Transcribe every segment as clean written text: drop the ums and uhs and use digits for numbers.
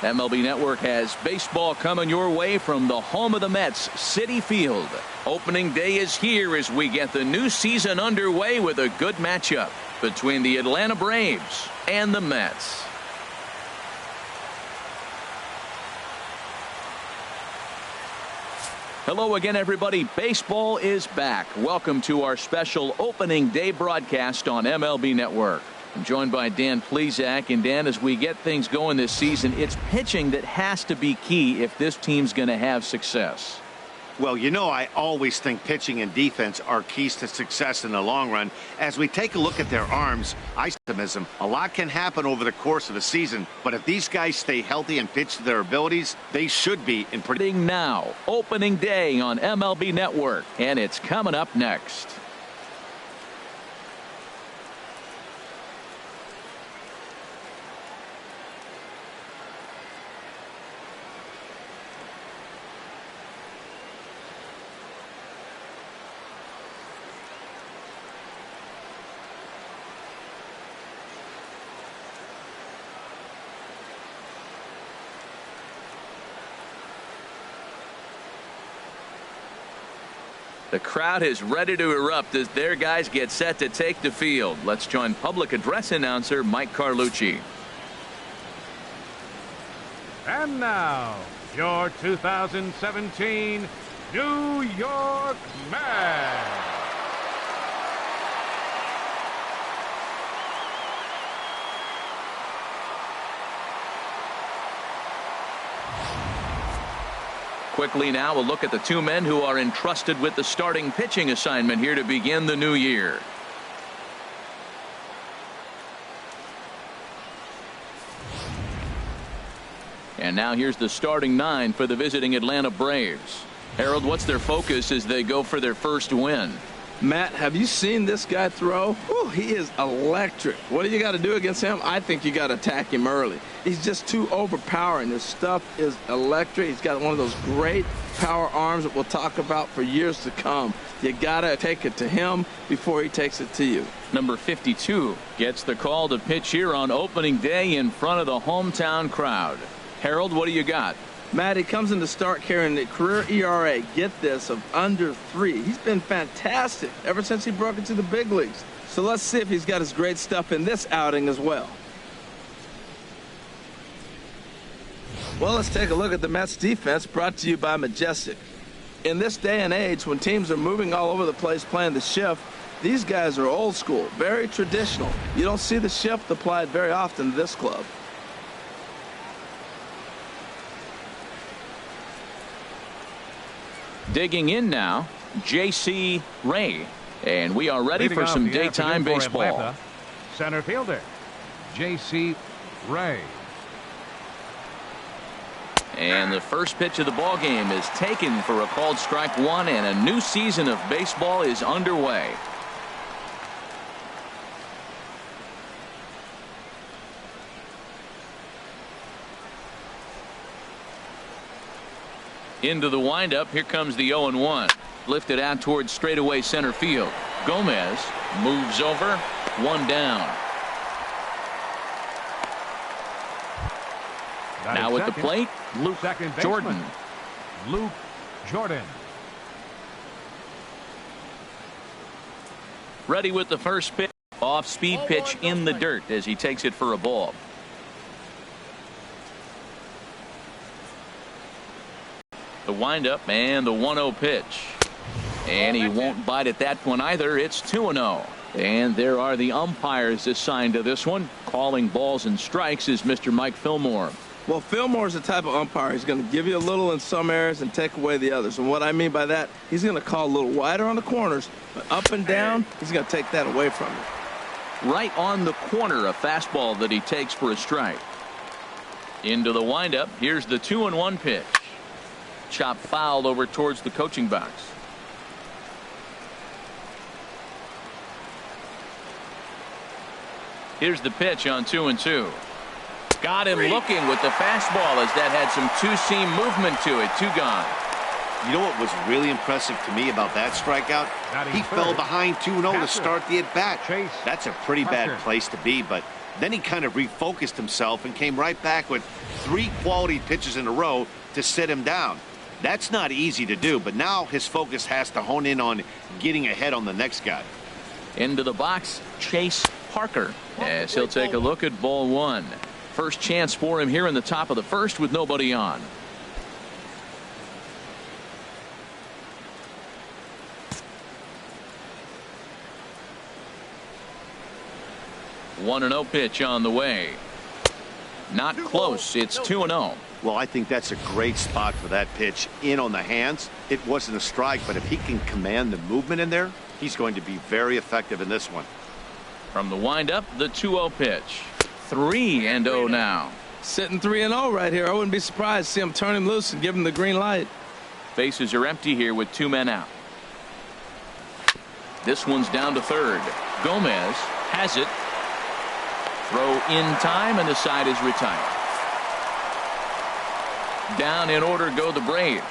MLB Network has baseball coming your way from the home of the Mets, Citi Field. Opening day is here as we get the new season underway with a good matchup between the Atlanta Braves and the Mets. Hello again, everybody. Baseball is back. Welcome to our special opening day broadcast on MLB Network. I'm joined by Dan Plesac. And Dan, as we get things going this season, it's pitching that has to be key if this team's going to have success. Well, you know, I always think pitching and defense are keys to success in the long run. As we take a look at their arms, optimism, a lot can happen over the course of a season. But if these guys stay healthy and pitch to their abilities, they should be in pretty. Now, opening day on MLB Network, and it's coming up next. The crowd is ready to erupt as their guys get set to take the field. Let's join public address announcer Mike Carlucci. And now, your 2017 New York Mets. Quickly now, a look at the two men who are entrusted with the starting pitching assignment here to begin the new year. And now here's the starting nine for the visiting Atlanta Braves. Harold, what's their focus as they go for their first win? Matt, have you seen this guy throw? Ooh, he is electric. What do you got to do against him? I think you got to attack him early. He's just too overpowering. His stuff is electric. He's got one of those great power arms that we'll talk about for years to come. You got to take it to him before he takes it to you. Number 52 gets the call to pitch here on opening day in front of the hometown crowd. Harold, what do you got? Matt, he comes in to start carrying the career ERA, get this, of under 3. He's been fantastic ever since he broke into the big leagues. So let's see if he's got his great stuff in this outing as well. Well, let's take a look at the Mets defense, brought to you by Majestic. In this day and age, when teams are moving all over the place playing the shift, these guys are old school, very traditional. You don't see the shift applied very often to this club. Digging in now, J.C. Ray. And we are ready for some daytime baseball. Atlanta, center fielder, J.C. Ray. And the first pitch of the ball game is taken for a called strike one, and a new season of baseball is underway. Into the windup. Here comes the 0-1. Lifted out towards straightaway center field. Gomez moves over. One down. Now at the plate, Luke Jordan. Luke Jordan. Ready with the first pitch. Off speed pitch in the dirt as he takes it for a ball. The windup and the 1-0 pitch. And he won't bite at that one either. It's 2-0. And there are the umpires assigned to this one. Calling balls and strikes is Mr. Mike Fillmore. Well, Fillmore is the type of umpire. He's going to give you a little in some areas and take away the others. And what I mean by that, he's going to call a little wider on the corners, but up and down, he's going to take that away from you. Right on the corner, a fastball that he takes for a strike. Into the windup. Here's the 2-1 pitch. Chop fouled over towards the coaching box. Here's the pitch on 2-2. Got him looking with the fastball as that had some two-seam movement to it. 2 gone. You know what was really impressive to me about that strikeout? He fell behind 2-0 to start the at-bat. That's a pretty bad place to be, but Then he kind of refocused himself and came right back with 3 quality pitches in a row to sit him down. That's not easy to do, but now his focus has to hone in on getting ahead on the next guy. Into the box, Chase Parker, as he'll take a look at ball 1. First chance for him here in the top of the first with nobody on. One 1-0 pitch on the way. Not close. It's 2-0. Well, I think that's a great spot for that pitch in on the hands. It wasn't a strike, but if he can command the movement in there, he's going to be very effective in this one. From the windup, the 2-0 pitch. 3-0 now. Sitting 3-0 right here. I wouldn't be surprised to see him turn him loose and give him the green light. Bases are empty here with 2 men out. This one's down to third. Gomez has it. Throw in time, and the side is retired. Down in order go the Braves.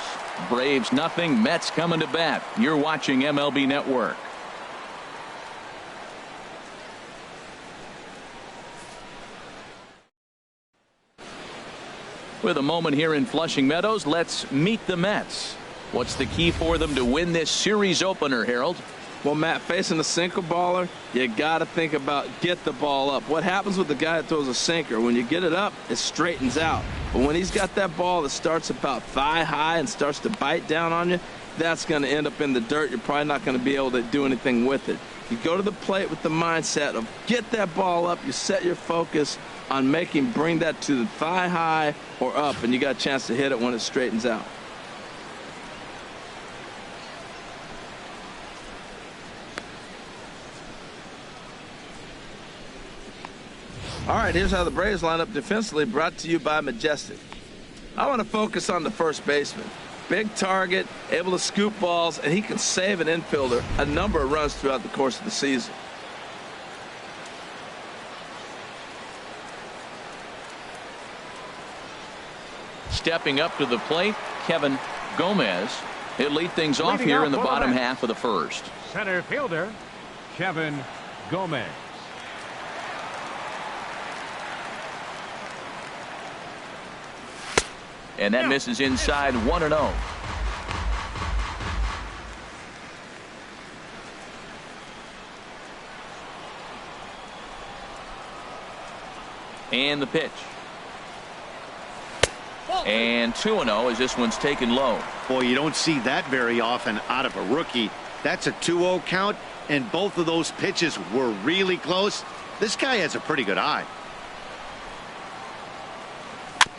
Braves nothing. Mets coming to bat. You're watching MLB Network. With a moment here in Flushing Meadows, let's meet the Mets. What's the key for them to win this series opener, Harold? Well, Matt, facing a sinker baller, you got to think about get the ball up. What happens with the guy that throws a sinker? When you get it up, it straightens out. But when he's got that ball that starts about thigh high and starts to bite down on you, that's going to end up in the dirt. You're probably not going to be able to do anything with it. You go to the plate with the mindset of get that ball up. You set your focus on bring that to the thigh high or up, and you got a chance to hit it when it straightens out. All right, here's how the Braves line up defensively, brought to you by Majestic. I want to focus on the first baseman. Big target, able to scoop balls, and he can save an infielder a number of runs throughout the course of the season. Stepping up to the plate, Kevin Gomez. He'll lead things off here in the bottom half of the first. Center fielder, Kevin Gomez. And that misses inside 1-0. And the pitch. And 2-0 as this one's taken low. Boy, you don't see that very often out of a rookie. That's a 2-0 count, and both of those pitches were really close. This guy has a pretty good eye.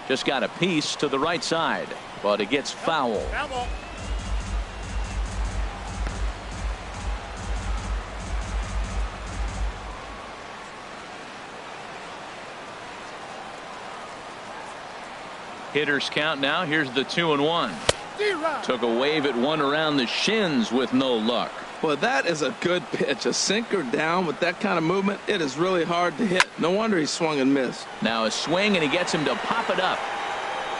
Just got a piece to the right side, but it gets foul. Hitters count now. Here's the 2-1. Took a wave at one around the shins with no luck. Well, that is a good pitch. A sinker down with that kind of movement, it is really hard to hit. No wonder he swung and missed. Now a swing, and he gets him to pop it up.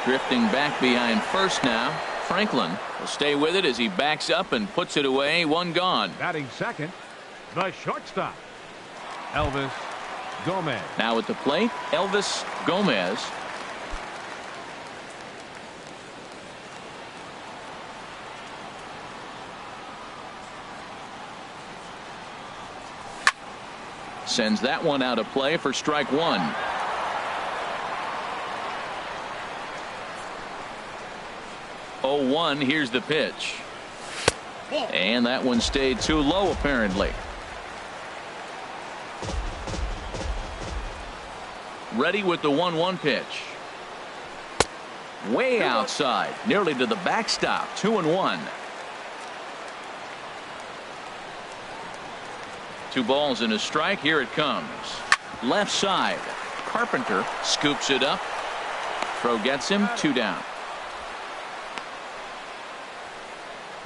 Drifting back behind first now. Franklin will stay with it as he backs up and puts it away. One gone. Batting second, the shortstop, Elvis Gomez. Now at the plate, Elvis Gomez. Sends that one out of play for strike one. Oh, 1. Here's the pitch. And that one stayed too low, apparently. Ready with the 1-1 pitch. Way outside, nearly to the backstop. 2-1. 2 balls and a strike. Here it comes. Left side. Carpenter scoops it up. Throw gets him. 2 down.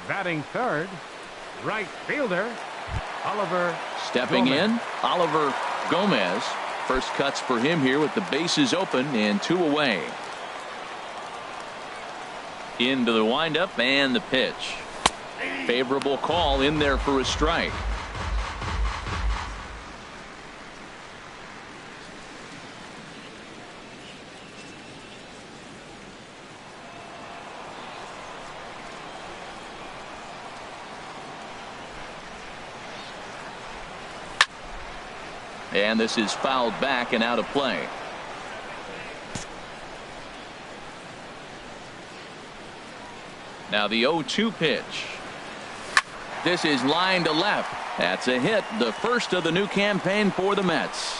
Batting third, right fielder, Oliver. Stepping Gomez. in, Oliver Gomez. First cuts for him here with the bases open and 2 away. Into the windup and the pitch. Favorable call in there for a strike. And this is fouled back and out of play. Now the 0-2 pitch. This is line to left. That's a hit, the first of the new campaign for the Mets.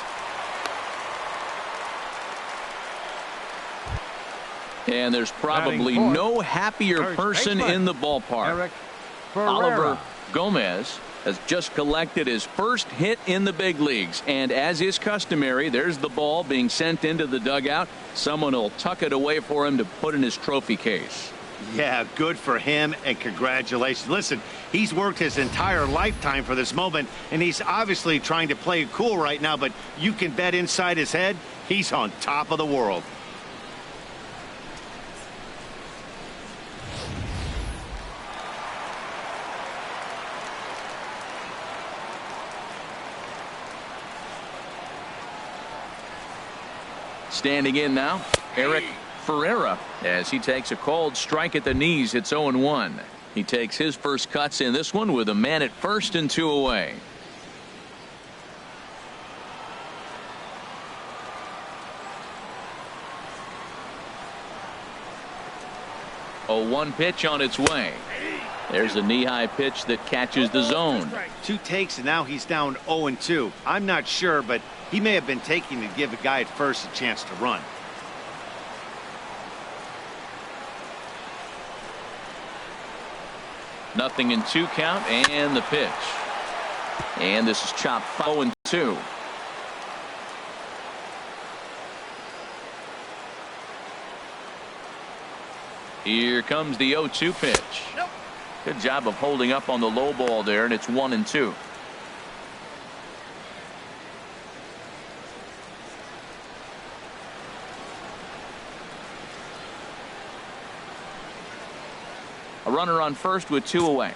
And there's probably no happier person in the ballpark. Oliver Gomez has just collected his first hit in the big leagues. And as is customary, there's the ball being sent into the dugout. Someone will tuck it away for him to put in his trophy case. Yeah, good for him, and congratulations. Listen, he's worked his entire lifetime for this moment, and he's obviously trying to play it cool right now, but you can bet inside his head, he's on top of the world. Standing in now, Eric Ferreira, as he takes a called strike at the knees. It's 0-1. He takes his first cuts in this one with a man at first and 2 away. A 1 pitch on its way. There's a knee-high pitch that catches the zone. 2 takes, and now he's down 0-2. I'm not sure, but he may have been taking to give the guy at first a chance to run. Nothing in 2 count, and the pitch. And this is chopped 0-2. Here comes the 0-2 pitch. Good job of holding up on the low ball there, and it's 1-2. A runner on first with 2 away.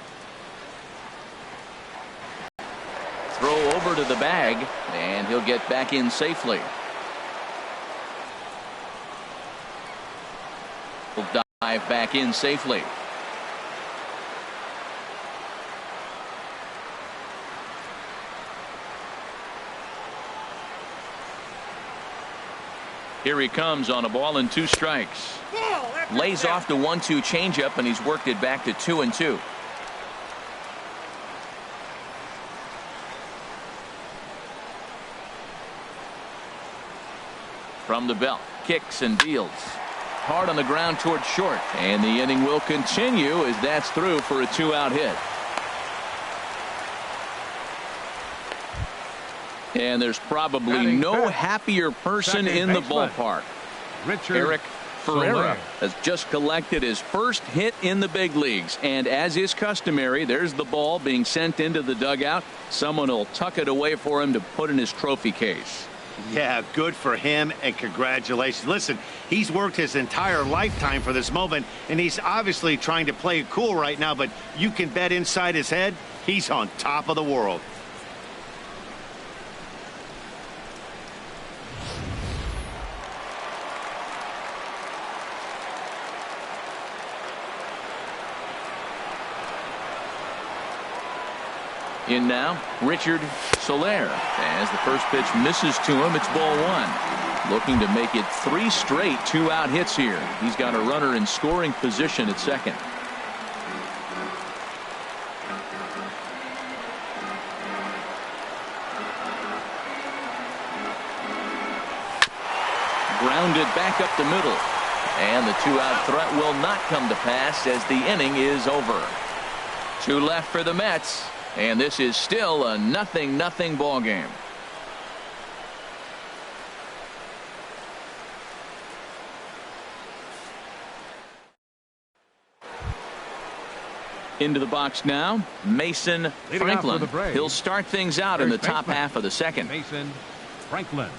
Throw over to the bag, and he'll get back in safely. He'll dive back in safely. Here he comes on a ball and 2 strikes. Lays off the 1-2 changeup, and he's worked it back to 2-2. From the belt, kicks and deals. Hard on the ground towards short, and the inning will continue as that's through for a 2-out hit. And there's probably no happier person in the ballpark. Eric Ferreira has just collected his first hit in the big leagues, and as is customary, there's the ball being sent into the dugout. Someone will tuck it away for him to put in his trophy case. Yeah, good for him, and congratulations. Listen, he's worked his entire lifetime for this moment, and he's obviously trying to play it cool right now, but you can bet inside his head, he's on top of the world. In now, Richard Soler. As the first pitch misses to him, it's ball 1. Looking to make it 3 straight 2-out hits here. He's got a runner in scoring position at second. Grounded back up the middle. And the 2-out threat will not come to pass as the inning is over. 2 left for the Mets. And this is still a 0-0 ball game. Into the box now, Mason Franklin. He'll start things out in the top half of the second. Mason Franklin.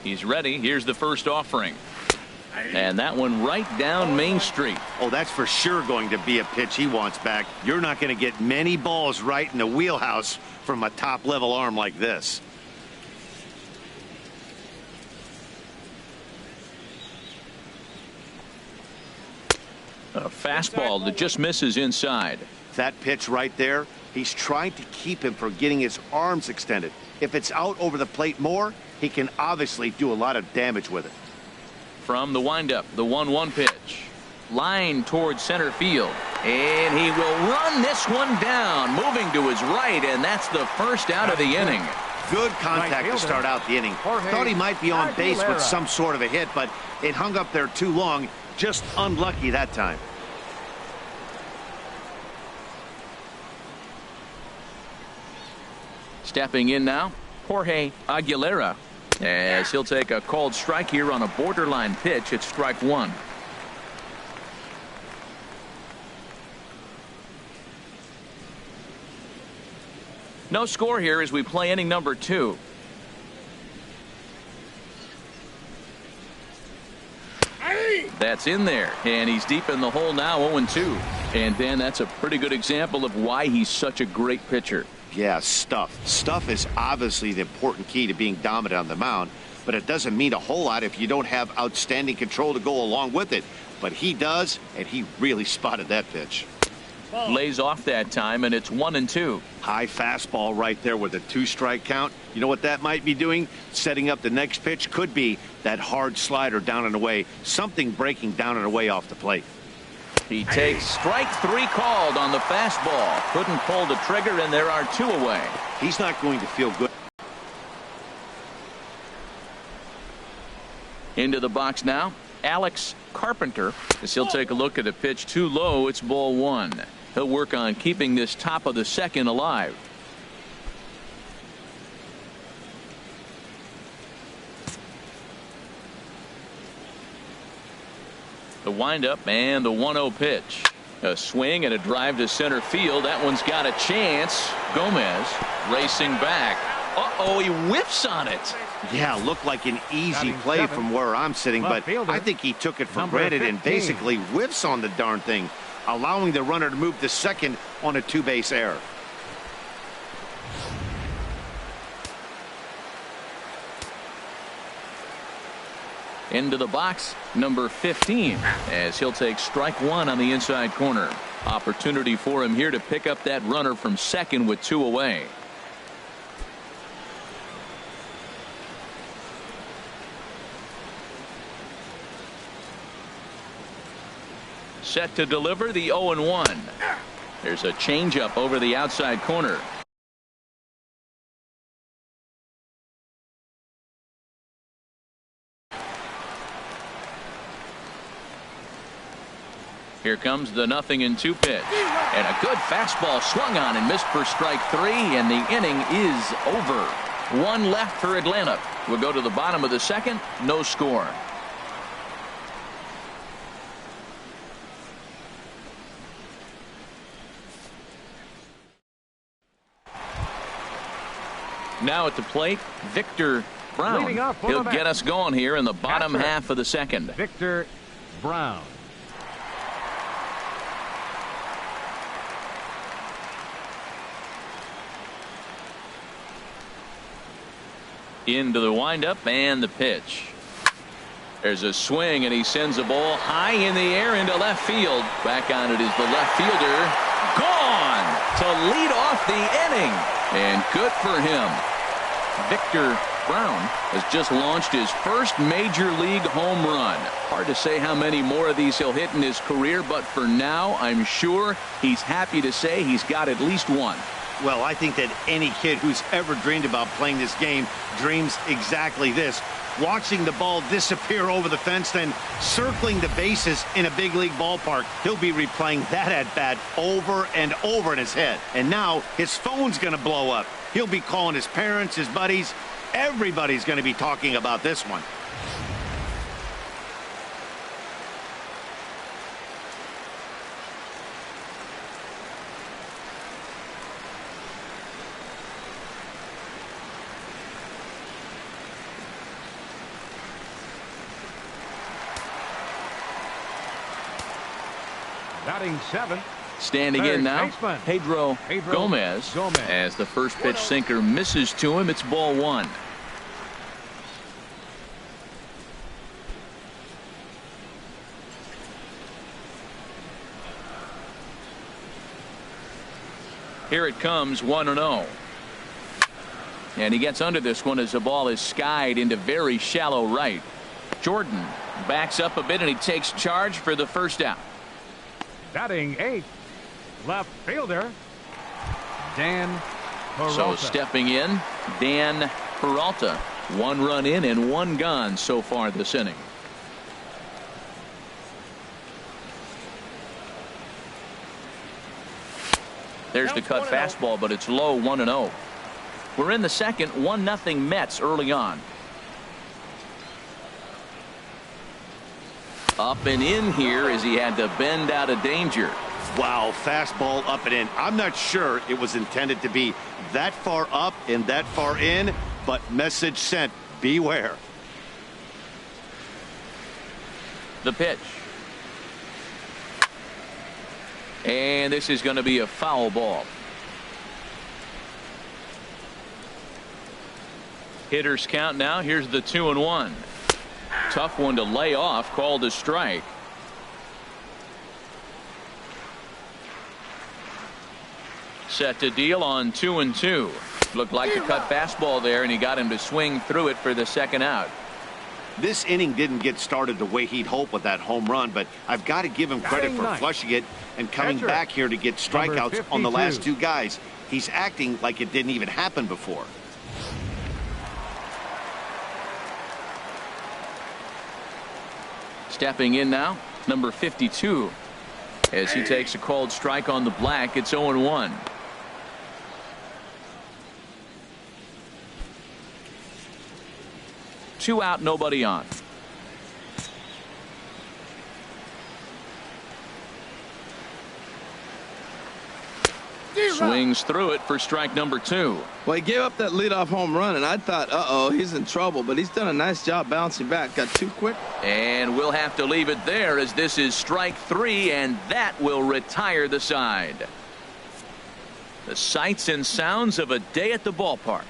He's ready. Here's the first offering. And that one right down Main Street. Oh, that's for sure going to be a pitch he wants back. You're not going to get many balls right in the wheelhouse from a top-level arm like this. A fastball that just misses inside. That pitch right there, he's trying to keep him from getting his arms extended. If it's out over the plate more, he can obviously do a lot of damage with it. From the windup, the 1-1 pitch. Line towards center field. And he will run this one down, moving to his right, and that's the first out of the inning. Good contact to start out the inning. Thought he might be on base with some sort of a hit, but it hung up there too long. Just unlucky that time. Stepping in now, Jorge Aguilera, as he'll take a called strike here on a borderline pitch. It's strike one. No score here as we play inning number 2. That's in there, and he's deep in the hole now, 0-2. And Dan, that's a pretty good example of why he's such a great pitcher. Yeah, stuff. Stuff is obviously the important key to being dominant on the mound, but it doesn't mean a whole lot if you don't have outstanding control to go along with it. But he does, and he really spotted that pitch. Lays off that time, and it's 1-2. High fastball right there with a 2-strike count. You know what that might be doing? Setting up the next pitch. Could be that hard slider down and away. Something breaking down and away off the plate. He takes strike 3 called on the fastball. Couldn't pull the trigger, and there are 2 away. He's not going to feel good. Into the box now, Alex Carpenter, as he'll take a look at a pitch too low. It's ball 1. He'll work on keeping this top of the second alive. The windup and the 1-0 pitch. A swing and a drive to center field. That one's got a chance. Gomez racing back. Uh-oh, he whiffs on it. Yeah, looked like an easy play from where I'm sitting, but I think he took it for granted and basically whiffs on the darn thing, allowing the runner to move to second on a 2-base error. Into the box, number 15, as he'll take strike 1 on the inside corner. Opportunity for him here to pick up that runner from second with 2 away. Set to deliver the 0-1. There's a changeup over the outside corner. Here comes the 0-2 pitch. And a good fastball swung on and missed for strike 3, and the inning is over. 1 left for Atlanta. We'll go to the bottom of the second. No score. Now at the plate, Victor Brown. He'll get us going here in the bottom half of the second. Victor Brown. Into the windup and the pitch. There's a swing, and he sends a ball high in the air into left field. Back on it is the left fielder. Gone to lead off the inning. And good for him. Victor Brown has just launched his first major league home run. Hard to say how many more of these he'll hit in his career, but for now, I'm sure he's happy to say he's got at least one. Well, I think that any kid who's ever dreamed about playing this game dreams exactly this. Watching the ball disappear over the fence, then circling the bases in a big league ballpark. He'll be replaying that at-bat over and over in his head. And now his phone's going to blow up. He'll be calling his parents, his buddies. Everybody's going to be talking about this one. Batting 7. Standing in now, baseman, Pedro Gomez. As the first pitch sinker misses to him, it's ball 1. Here it comes, 1-0. And he gets under this one as the ball is skied into very shallow right. Jordan backs up a bit and he takes charge for the first out. Batting 8th, left fielder, Dan Peralta. So stepping in, Dan Peralta. 1 run in and 1 gone so far this inning. There's the cut fastball, but it's low, 1-0. We're in the second, 1-0 Mets early on. Up and in here as he had to bend out of danger. Wow, fastball up and in. I'm not sure it was intended to be that far up and that far in, but message sent, beware. The pitch. And this is going to be a foul ball. Hitters count now. Here's the 2-1. Tough one to lay off, called a strike. Set to deal on 2-2. Looked like a cut fastball there, and he got him to swing through it for the second out. This inning didn't get started the way he'd hoped with that home run, but I've got to give him credit for flushing it and coming back here to get strikeouts on the last 2 guys. He's acting like it didn't even happen before. Stepping in now, number 52. As he takes a called strike on the black, it's 0-1. Two out, nobody on. Swings through it for strike number 2. Well, he gave up that leadoff home run, and I thought, uh-oh, he's in trouble. But he's done a nice job bouncing back. Got too quick. And we'll have to leave it there as this is strike 3, and that will retire the side. The sights and sounds of a day at the ballpark.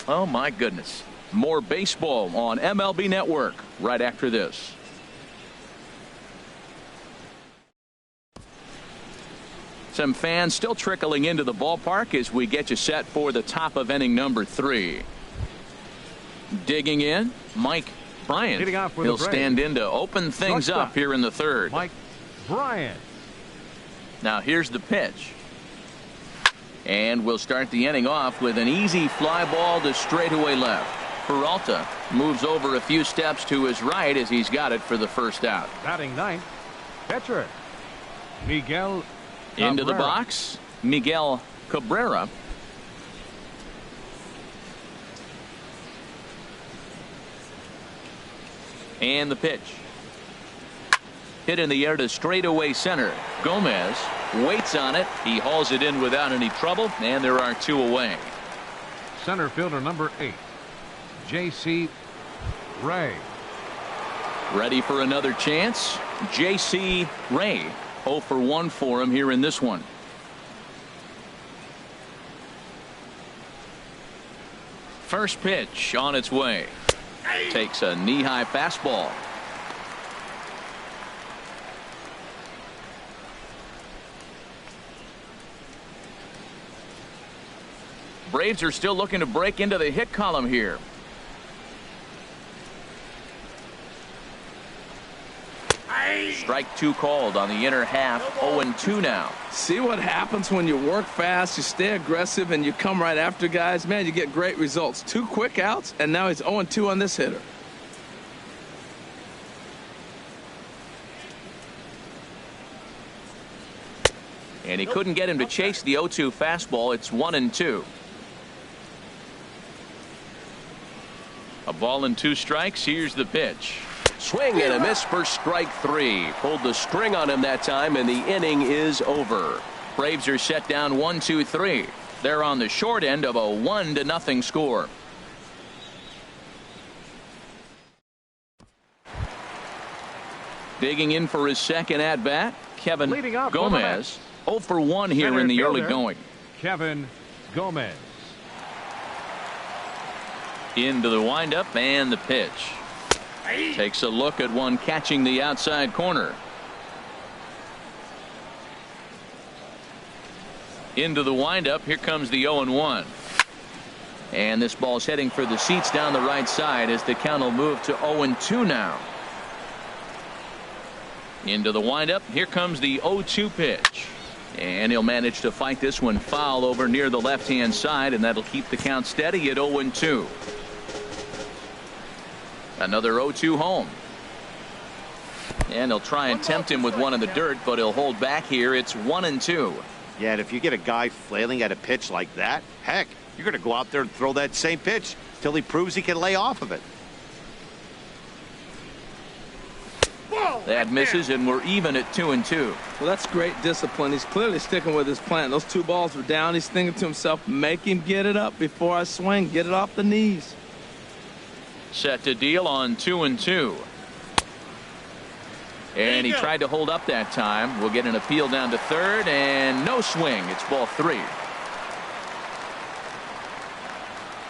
Oh, my goodness. More baseball on MLB Network right after this. Some fans still trickling into the ballpark as we get you set for the top of inning number 3. Digging in, Mike Bryant. He'll stand in to open things up here in the third. Mike Bryant. Now here's the pitch. And we'll start the inning off with an easy fly ball to straightaway left. Peralta moves over a few steps to his right as he's got it for the first out. Batting 9th, catcher Miguel Cabrera. Into the box, Miguel Cabrera. And the pitch. Hit in the air to straightaway center. Gomez waits on it. He hauls it in without any trouble, and there are 2 away. Center fielder number 8, J.C. Ray. Ready for another chance. J.C. Ray. 0 for 1 for him here in this one. First pitch on its way. Takes a knee-high fastball. Braves are still looking to break into the hit column here. Strike 2 called on the inner half. 0-2 now. See what happens when you work fast, you stay aggressive, and you come right after guys. Man, you get great results. 2 quick outs, and now he's 0-2 on this hitter. And he couldn't get him to chase the 0-2 fastball. It's 1-2. A ball and 2 strikes. Here's the pitch. Swing and a miss for strike 3. Pulled the string on him that time, and the inning is over. Braves are set down 1-2-3. They're on the short end of a 1-0 score. Digging in for his second at bat, Kevin Gomez. 0 for 1 here in the early going. Kevin Gomez. Into the windup and the pitch. Takes a look at one catching the outside corner. Into the windup. Here comes the 0-1. And this ball's heading for the seats down the right side as the count will move to 0-2 now. Into the windup. Here comes the 0-2 pitch. And he'll manage to fight this one foul over near the left-hand side, and that'll keep the count steady at 0-2. Another 0-2 home. And he'll try and tempt him with one in the dirt, but he'll hold back here. It's 1-2. Yeah, and if you get a guy flailing at a pitch like that, heck, you're going to go out there and throw that same pitch till he proves he can lay off of it. That misses, and we're even at 2-2. Well, that's great discipline. He's clearly sticking with his plan. Those two balls were down. He's thinking to himself, make him get it up before I swing. Get it off the knees. Set to deal on 2-2. And he tried to hold up that time. We'll get an appeal down to third, and no swing. It's ball 3.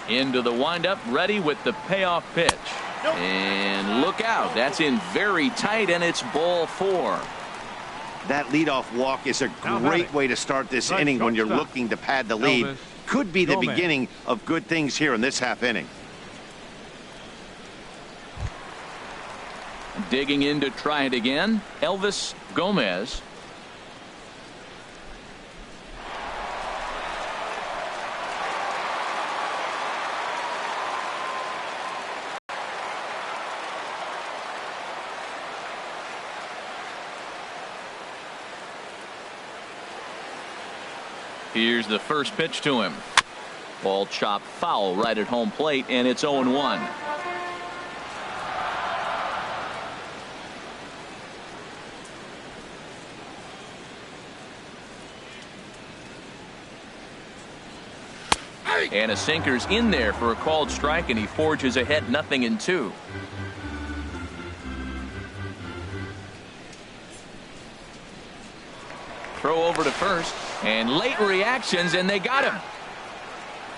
Into the windup, ready with the payoff pitch. And look out. That's in very tight, and it's ball 4. That leadoff walk is a great way to start this inning when you're looking to pad the lead. Could be the beginning of good things here in this half inning. Digging in to try it again, Elvis Gomez. Here's the first pitch to him. Ball chopped foul right at home plate, and it's 0-1. And a sinker's in there for a called strike, and he forges ahead 0-2. Throw over to first, and late reactions, and they got him.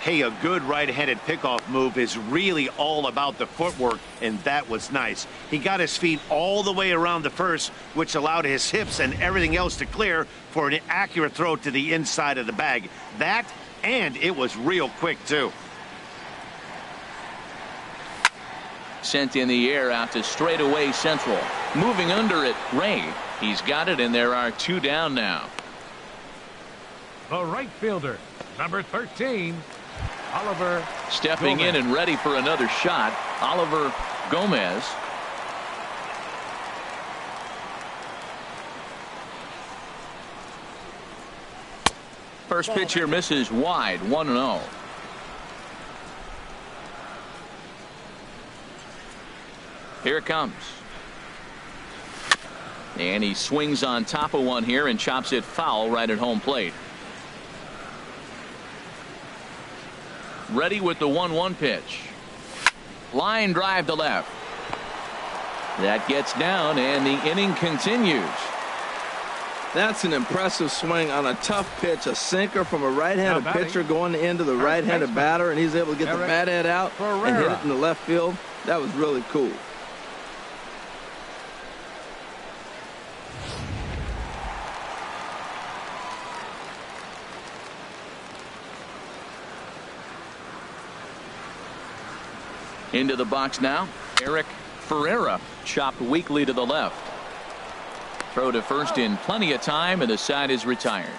Hey, a good right-handed pickoff move is really all about the footwork, and that was nice. He got his feet all the way around the first, which allowed his hips and everything else to clear for an accurate throw to the inside of the bag. That, and it was real quick, too. Sent in the air out to straightaway central. Moving under it, Ray. He's got it, and there are 2 down now. The right fielder, number 13, Oliver. Stepping in and ready for another shot, Oliver Gomez. First pitch here misses wide, 1-0. Here it comes. And he swings on top of one here and chops it foul right at home plate. Ready with the 1-1 pitch. Line drive to left. That gets down, and the inning continues. That's an impressive swing on a tough pitch. A sinker from a right-handed pitcher going into the right-handed batter, and he's able to get the bat head out and hit it in the left field. That was really cool. Into the box now, Eric Ferreira, chopped weakly to the left. Throw to first in plenty of time, and the side is retired.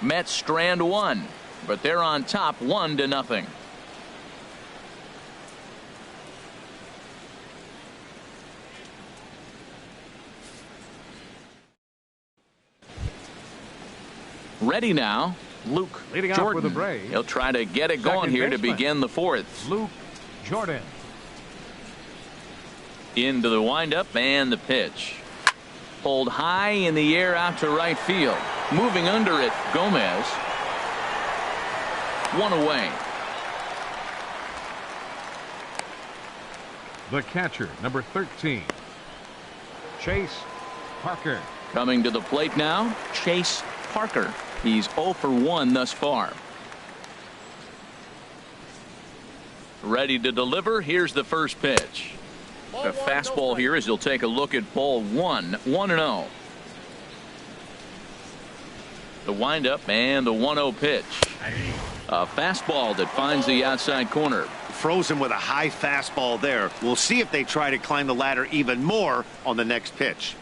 Mets strand one, but they're on top 1-0. Ready now, Luke Leading Jordan. off with the Braves. He'll try to get it going here to begin the 4th. Luke Jordan. Into the windup and the pitch. Pulled high in the air out to right field. Moving under it, Gomez. 1 away. The catcher, number 13, Chase Parker. Coming to the plate now, Chase Parker. He's 0 for 1 thus far. Ready to deliver. Here's the first pitch. A fastball here as he'll take a look at ball 1. 1-0. The windup and the 1-0 pitch. A fastball that finds the outside corner. Frozen with a high fastball there. We'll see if they try to climb the ladder even more on the next pitch.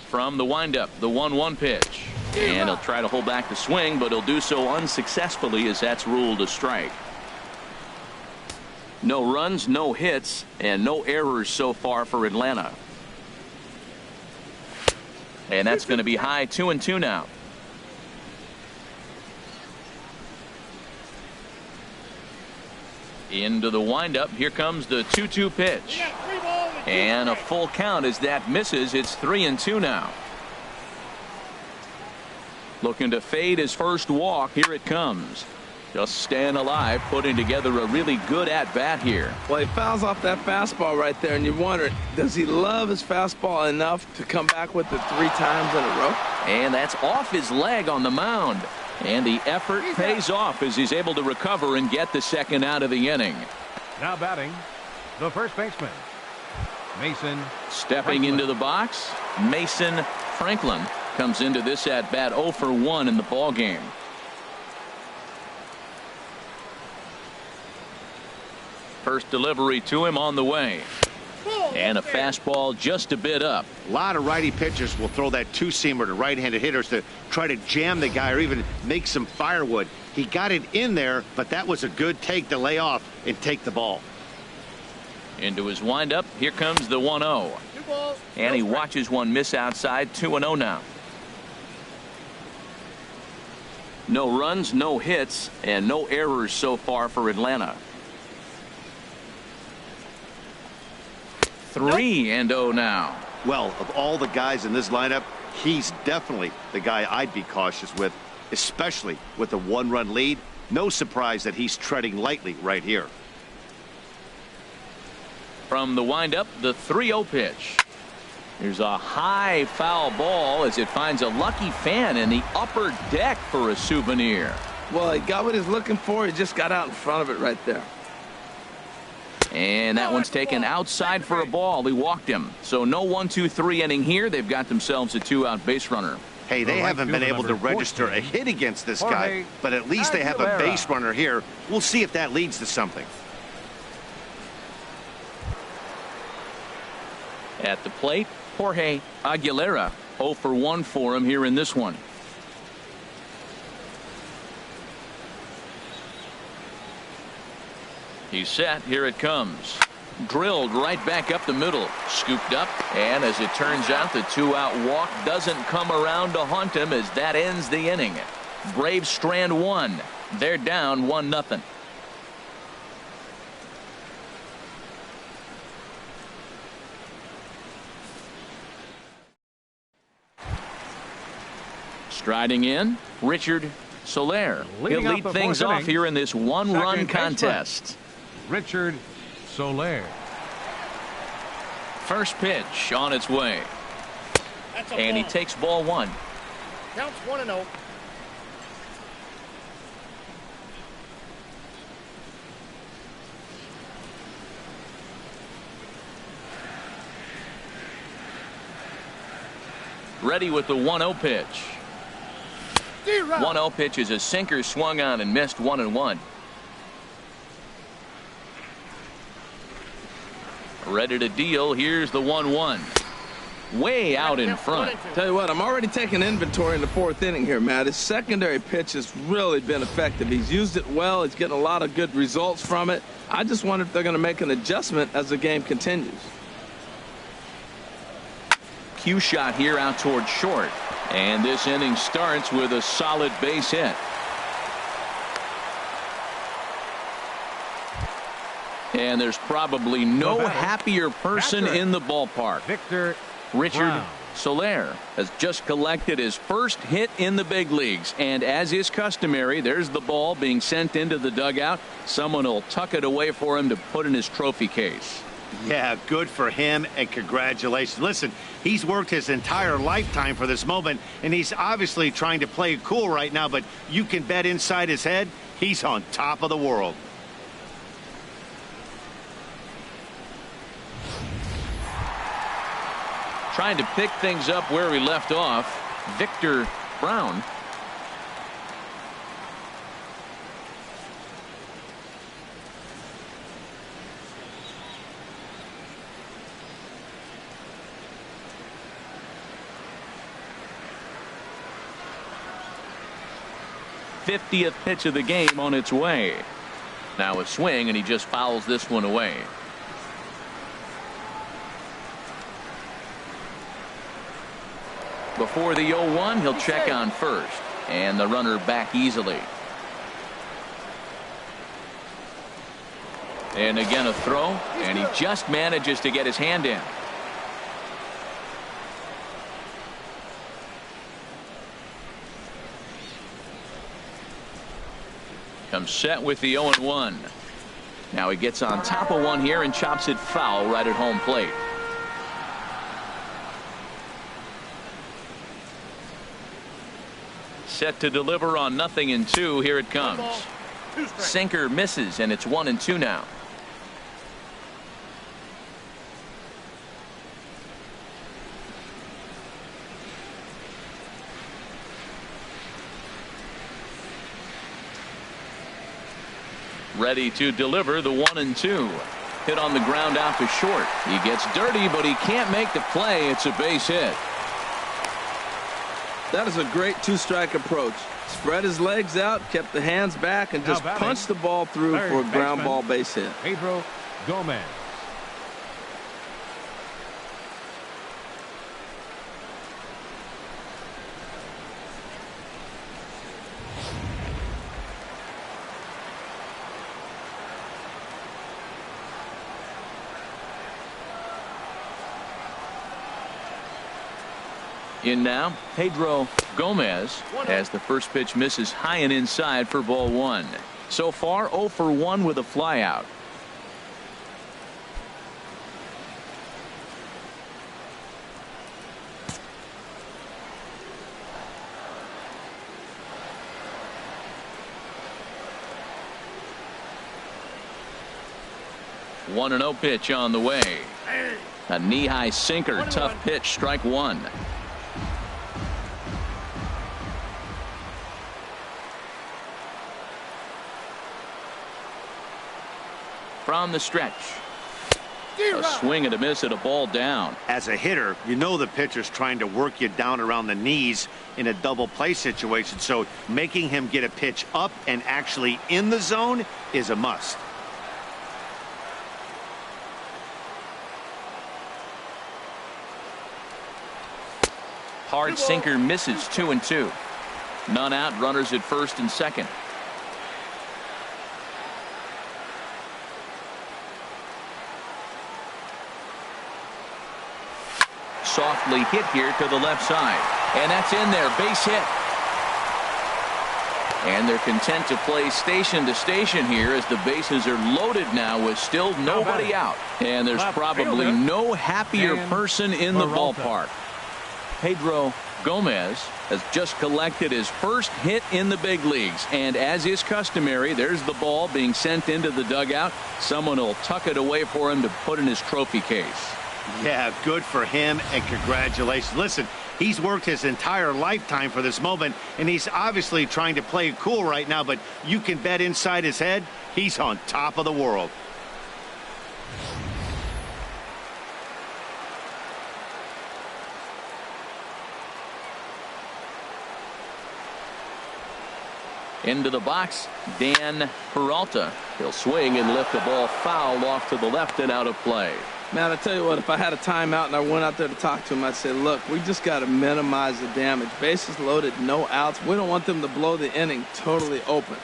From the windup, the 1-1 pitch. And he'll try to hold back the swing, but he'll do so unsuccessfully as that's ruled a strike. No runs, no hits, and no errors so far for Atlanta. And that's going to be high 2-2 now. Into the windup. Here comes the 2-2 pitch. And a full count as that misses. It's 3-2 now. Looking to fade his first walk. Here it comes. Just staying alive, putting together a really good at-bat here. Well, he fouls off that fastball right there, and you wonder, does he love his fastball enough to come back with it 3 times in a row? And that's off his leg on the mound. And the effort pays off as he's able to recover and get the second out of the inning. Now batting, the first baseman, Mason Stepping Franklin. into the box, Mason Franklin comes into this at-bat 0 for 1 in the ball game. First delivery to him on the way. And a fastball just a bit up. A lot of righty pitchers will throw that two-seamer to right-handed hitters to try to jam the guy or even make some firewood. He got it in there, but that was a good take to lay off and take the ball. Into his windup. Here comes the 1-0. And he watches one miss outside. 2-0 now. No runs, no hits, and no errors so far for Atlanta. 3-0 now. Well, of all the guys in this lineup, he's definitely the guy I'd be cautious with, especially with a 1-run lead. No surprise that he's treading lightly right here. From the windup, the 3-0 pitch. There's a high foul ball as it finds a lucky fan in the upper deck for a souvenir. Well, he got what he's looking for. He just got out in front of it right there. And that one's taken outside for a ball. He walked him. So no 1-2-3 inning here. They've got themselves a 2-out base runner. Hey, they haven't been able to register a hit against this guy, but at least they have a base runner here. We'll see if that leads to something. At the plate, Jorge Aguilera. 0 for 1 for him here in this one. He's set. Here it comes. Drilled right back up the middle. Scooped up. And as it turns out, the 2-out walk doesn't come around to haunt him as that ends the inning. Braves strand 1. They're down 1-0. Striding in, Richard Soler. He'll lead things off here in this 1-run contest. Richard Soler. First pitch on its way. And he takes ball 1. Counts 1-0. Ready with the 1-0 pitch. 1-0 pitch is a sinker swung on and missed. 1-1. Ready to deal. Here's the 1-1. Way out in front. Tell you what, I'm already taking inventory in the 4th inning here, Matt. His secondary pitch has really been effective. He's used it well. He's getting a lot of good results from it. I just wonder if they're going to make an adjustment as the game continues. Cue shot here out towards short. And this inning starts with a solid base hit. And there's probably no happier person in the ballpark. Victor Richard Brown. Soler has just collected his first hit in the big leagues. And as is customary, there's the ball being sent into the dugout. Someone will tuck it away for him to put in his trophy case. Yeah, good for him, and congratulations. Listen, he's worked his entire lifetime for this moment, and he's obviously trying to play it cool right now, but you can bet inside his head, he's on top of the world. Trying to pick things up where we left off, Victor Brown. '50th pitch of the game on its way. Now a swing, and he just fouls this one away. Before the 0-1, he'll check on first, and the runner back easily. And again a throw, and he just manages to get his hand in. Comes set with the 0-1. Now he gets on top of one here and chops it foul right at home plate. Set to deliver on 0-2. Here it comes. Sinker misses, and it's 1-2 now. Ready to deliver the 1-2. Hit on the ground out to short. He gets dirty, but he can't make the play. It's a base hit. That is a great two-strike approach. Spread his legs out, kept the hands back, and just punched the ball through for a ground ball base hit. Pedro Gomez. In now, Pedro Gomez, as the first pitch misses high and inside for ball 1. So far 0 for 1 with a flyout. One 1-0 pitch on the way. A knee-high sinker, tough pitch, strike one. From the stretch. A swing and a miss at a ball down. As a hitter, you know the pitcher's trying to work you down around the knees in a double play situation, so making him get a pitch up and actually in the zone is a must. Hard sinker misses, 2-2. None out, runners at first and second. Softly hit here to the left side, and that's in there, base hit. And they're content to play station to station here as the bases are loaded now with still nobody out. And there's probably no happier person in the ballpark. Pedro Gomez has just collected his first hit in the big leagues, and as is customary, there's the ball being sent into the dugout. Someone will tuck it away for him to put in his trophy case. Yeah, good for him, and congratulations. Listen, he's worked his entire lifetime for this moment, and he's obviously trying to play it cool right now, but you can bet inside his head, he's on top of the world. Into the box, Dan Peralta. He'll swing and lift the ball foul off to the left and out of play. Man, I tell you what, if I had a timeout and I went out there to talk to him, I'd say, look, we just got to minimize the damage. Bases loaded, no outs. We don't want them to blow the inning totally open.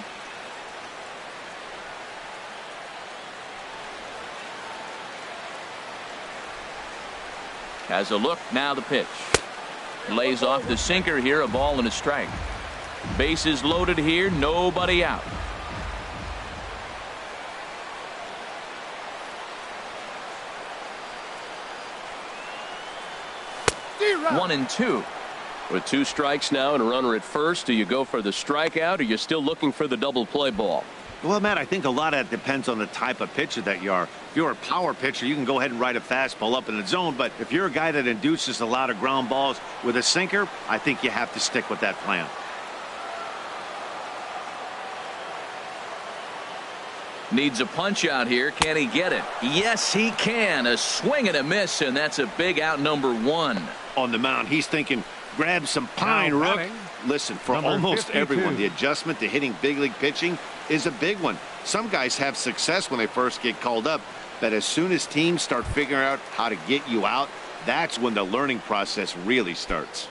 Has a look, now the pitch. Lays off the sinker here, a ball and a strike. Bases loaded here, nobody out. One and two. With two strikes now and a runner at first, do you go for the strikeout or you're still looking for the double play ball? Well, Matt, I think a lot of that depends on the type of pitcher that you are. If you're a power pitcher, you can go ahead and ride a fastball up in the zone. But if you're a guy that induces a lot of ground balls with a sinker, I think you have to stick with that plan. Needs a punch out here. Can he get it? Yes, he can. A swing and a miss, and that's a big out, number 1. On the mound, he's thinking, grab some pine, Rook. Listen, for almost 52. Everyone, the adjustment to hitting big league pitching is a big one. Some guys have success when they first get called up, but as soon as teams start figuring out how to get you out, that's when the learning process really starts.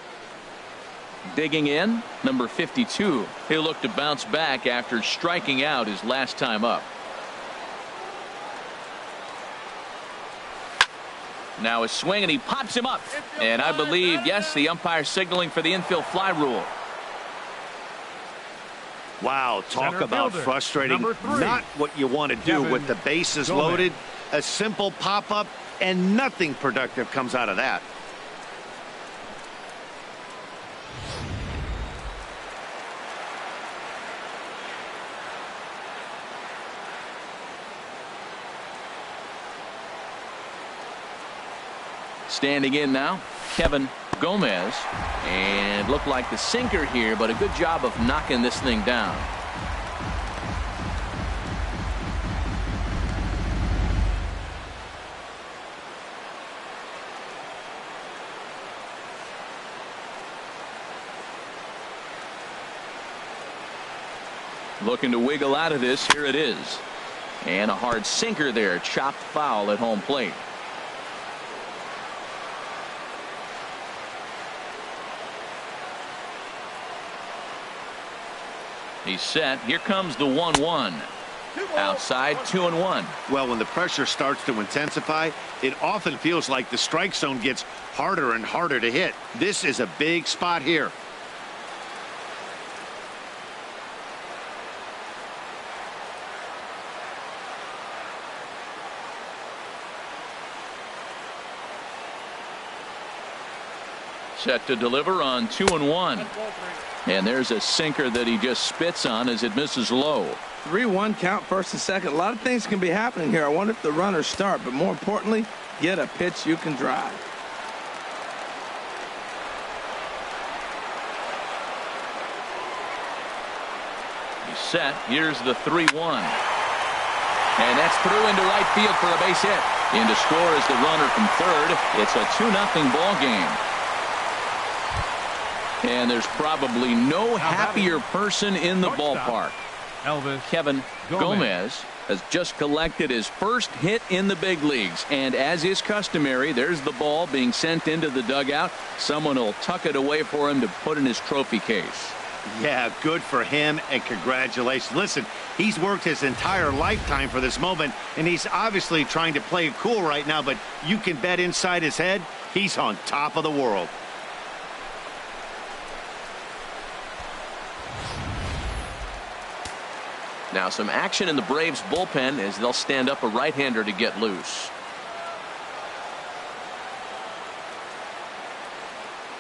Digging in, number 52. He'll look to bounce back after striking out his last time up. Now a swing, and he pops him up. And I believe, yes, the umpire signaling for the infield fly rule. Wow, talk about frustrating. Not what you want to do with the bases loaded. A simple pop-up, and nothing productive comes out of that. Standing in now, Kevin Gomez, and looked like the sinker here, but a good job of knocking this thing down. Looking to wiggle out of this. Here it is, and a hard sinker there, chopped foul at home plate. He's set. Here comes the 1-1. Outside, 2-1. Well, when the pressure starts to intensify, it often feels like the strike zone gets harder and harder to hit. This is a big spot here. Set to deliver on 2-1. And there's a sinker that he just spits on as it misses low. 3-1 count, first and second. A lot of things can be happening here. I wonder if the runners start, but more importantly, get a pitch you can drive. He's set. Here's the 3-1. And that's through into right field for a base hit. In to score is the runner from third. It's a 2-0 ball game. And there's probably no happier person in the ballpark. Kevin Gomez has just collected his first hit in the big leagues. And as is customary, there's the ball being sent into the dugout. Someone will tuck it away for him to put in his trophy case. Yeah, good for him, and congratulations. Listen, he's worked his entire lifetime for this moment, and he's obviously trying to play it cool right now, but you can bet inside his head, he's on top of the world. Now some action in the Braves bullpen as they'll stand up a right-hander to get loose.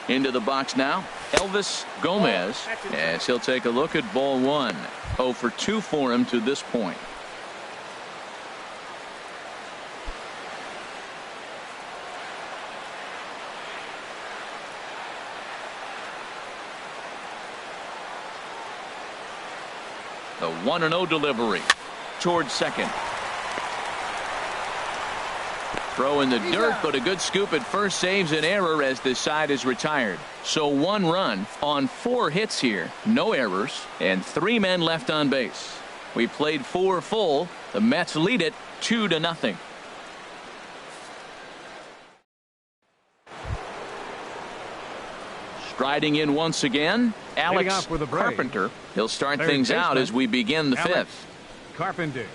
Into the box now, Elvis Gomez, as he'll take a look at ball 1. 0 for 2 for him to this point. The 1-0 delivery towards second. Throw in the dirt, but a good scoop at first saves an error as this side is retired. So 1 run on 4 hits here, no errors, and 3 men left on base. We played 4 full. The Mets lead it 2-0. Striding in once again, Alex Carpenter. He'll start things out as we begin the 5th. Carpenter.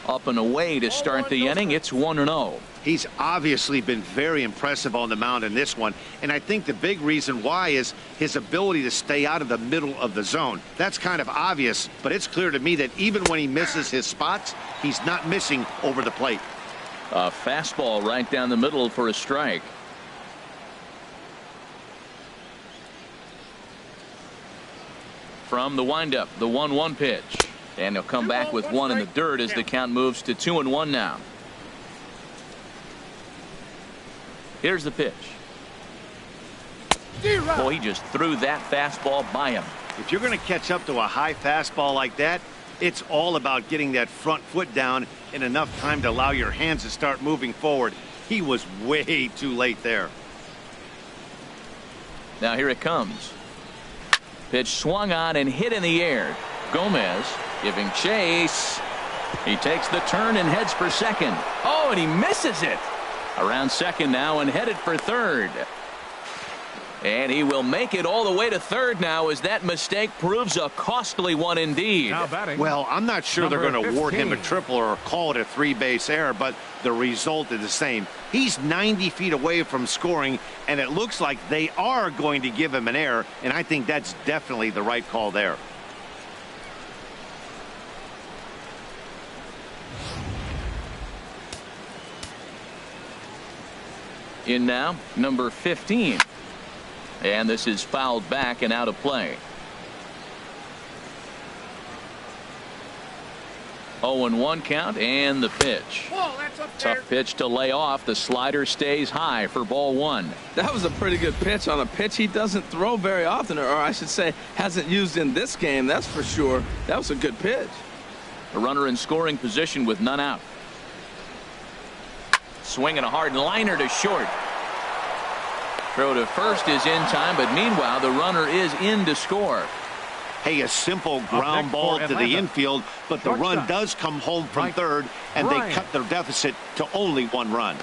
Up and away to start the inning. It's 1-0. He's obviously been very impressive on the mound in this one, and I think the big reason why is his ability to stay out of the middle of the zone. That's kind of obvious, but it's clear to me that even when he misses his spots, he's not missing over the plate. A fastball right down the middle for a strike. From the windup, the 1-1 pitch. And he'll come back with one in the dirt as the count moves to 2-1 now. Here's the pitch. Well, he just threw that fastball by him. If you're going to catch up to a high fastball like that, it's all about getting that front foot down in enough time to allow your hands to start moving forward. He was way too late there. Now here it comes. Pitch swung on and hit in the air. Gomez giving chase. He takes the turn and heads for second. Oh, and he misses it. Around second now and headed for third. And he will make it all the way to third now as that mistake proves a costly one indeed. Now batting. Well, I'm not sure they're going to award him a 15. triple or call it a 3-base error, but the result is the same. He's 90 feet away from scoring, and it looks like they are going to give him an error, and I think that's definitely the right call there. In now, number 15. And this is fouled back and out of play. 0-1 count and the pitch. Whoa, that's up there. Tough pitch to lay off. The slider stays high for ball one. That was a pretty good pitch on a pitch he doesn't throw very often, or I should say hasn't used in this game, that's for sure. That was a good pitch. A runner in scoring position with none out. Swinging a hard liner to short. Throw to first is in time, but meanwhile the runner is in to score. Hey, a simple ground ball to the infield, but the run does come home from third, and they cut their deficit to only 1 run.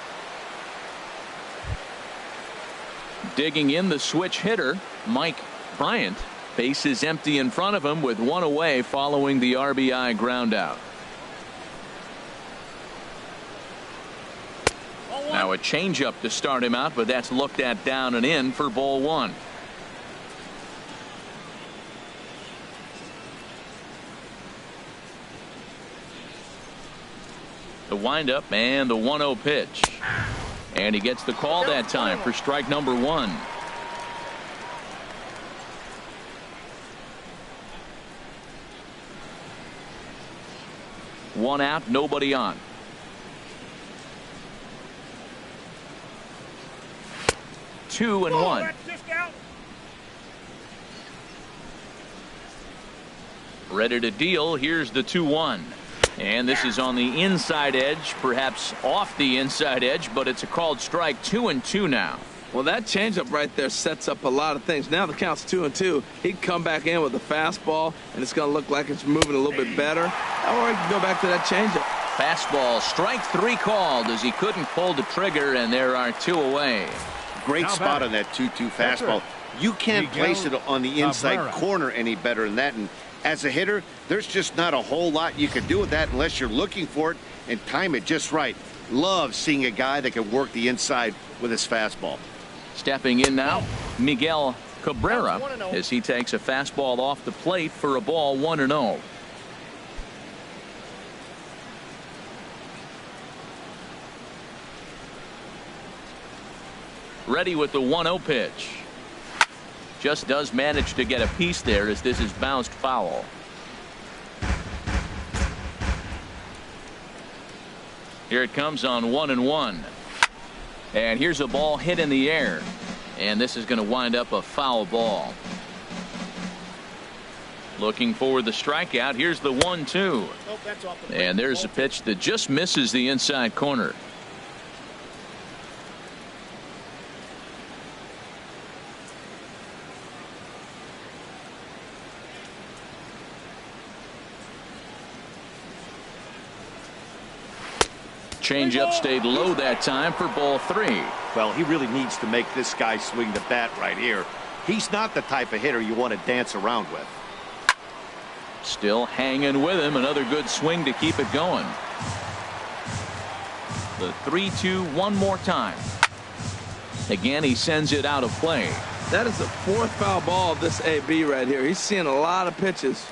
Digging in the switch hitter, Mike Bryant. Base is empty in front of him with 1 away following the RBI ground out. Now a changeup to start him out, but that's looked at down and in for ball one. The windup and the 1-0 pitch. And he gets the call that time for strike number 1. One out, nobody on. 2-1. Ready to deal. Here's the 2-1. And this is on the inside edge, perhaps off the inside edge, but it's a called strike. 2-2 now. Well, that changeup right there sets up a lot of things. Now the count's 2-2. He'd come back in with a fastball, and it's going to look like it's moving a little bit better. Or he can go back to that changeup. Fastball, strike 3 called as he couldn't pull the trigger, and there are 2 away. Great spot on that 2-2 fastball. You can't place it on the inside corner any better than that. And as a hitter, there's just not a whole lot you can do with that unless you're looking for it and time it just right. Love seeing a guy that can work the inside with his fastball. Stepping in now, Miguel Cabrera as he takes a fastball off the plate for a ball 1-0. Ready with the 1-0 pitch. Just does manage to get a piece there as this is bounced foul. Here it comes on 1-1. And here's a ball hit in the air. And this is going to wind up a foul ball. Looking for the strikeout. Here's the 1-2. And there's a pitch that just misses the inside corner. Changeup stayed low that time for ball 3. Well, he really needs to make this guy swing the bat right here. He's not the type of hitter you want to dance around with. Still hanging with him. Another good swing to keep it going. The 3-2 one more time. Again, he sends it out of play. That is the 4th foul ball of this AB right here. He's seeing a lot of pitches.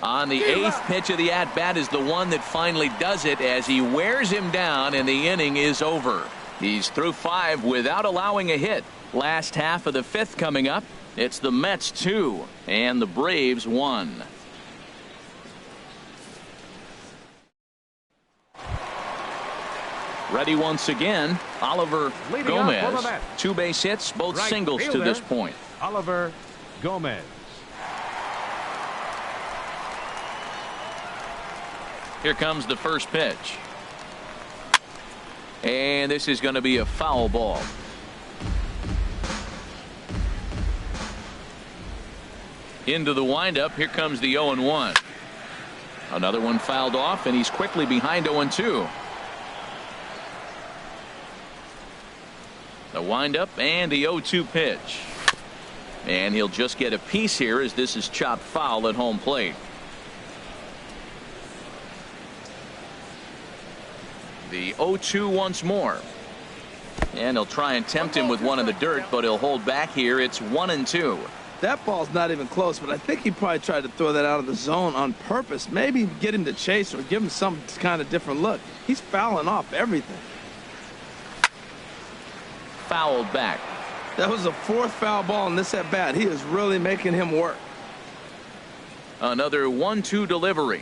On the 8th pitch of the at-bat is the one that finally does it as he wears him down, and the inning is over. He's through 5 without allowing a hit. Last half of the 5th coming up. It's the Mets 2 and the Braves 1. Ready once again, Oliver Gomez. 2 base hits, both Right singles fielder, to this point. Oliver Gomez. Here comes the first pitch. And this is going to be a foul ball. Into the windup. Here comes the 0-1. Another one fouled off, and he's quickly behind 0-2. The windup and the 0-2 pitch. And he'll just get a piece here as this is chopped foul at home plate. The 0-2 once more. And he'll try and tempt him with one in the dirt, but he'll hold back here. It's 1-2. That ball's not even close, but I think he probably tried to throw that out of the zone on purpose. Maybe get him to chase or give him some kind of different look. He's fouling off everything. Fouled back. That was the 4th foul ball in this at bat. He is really making him work. Another 1-2 delivery.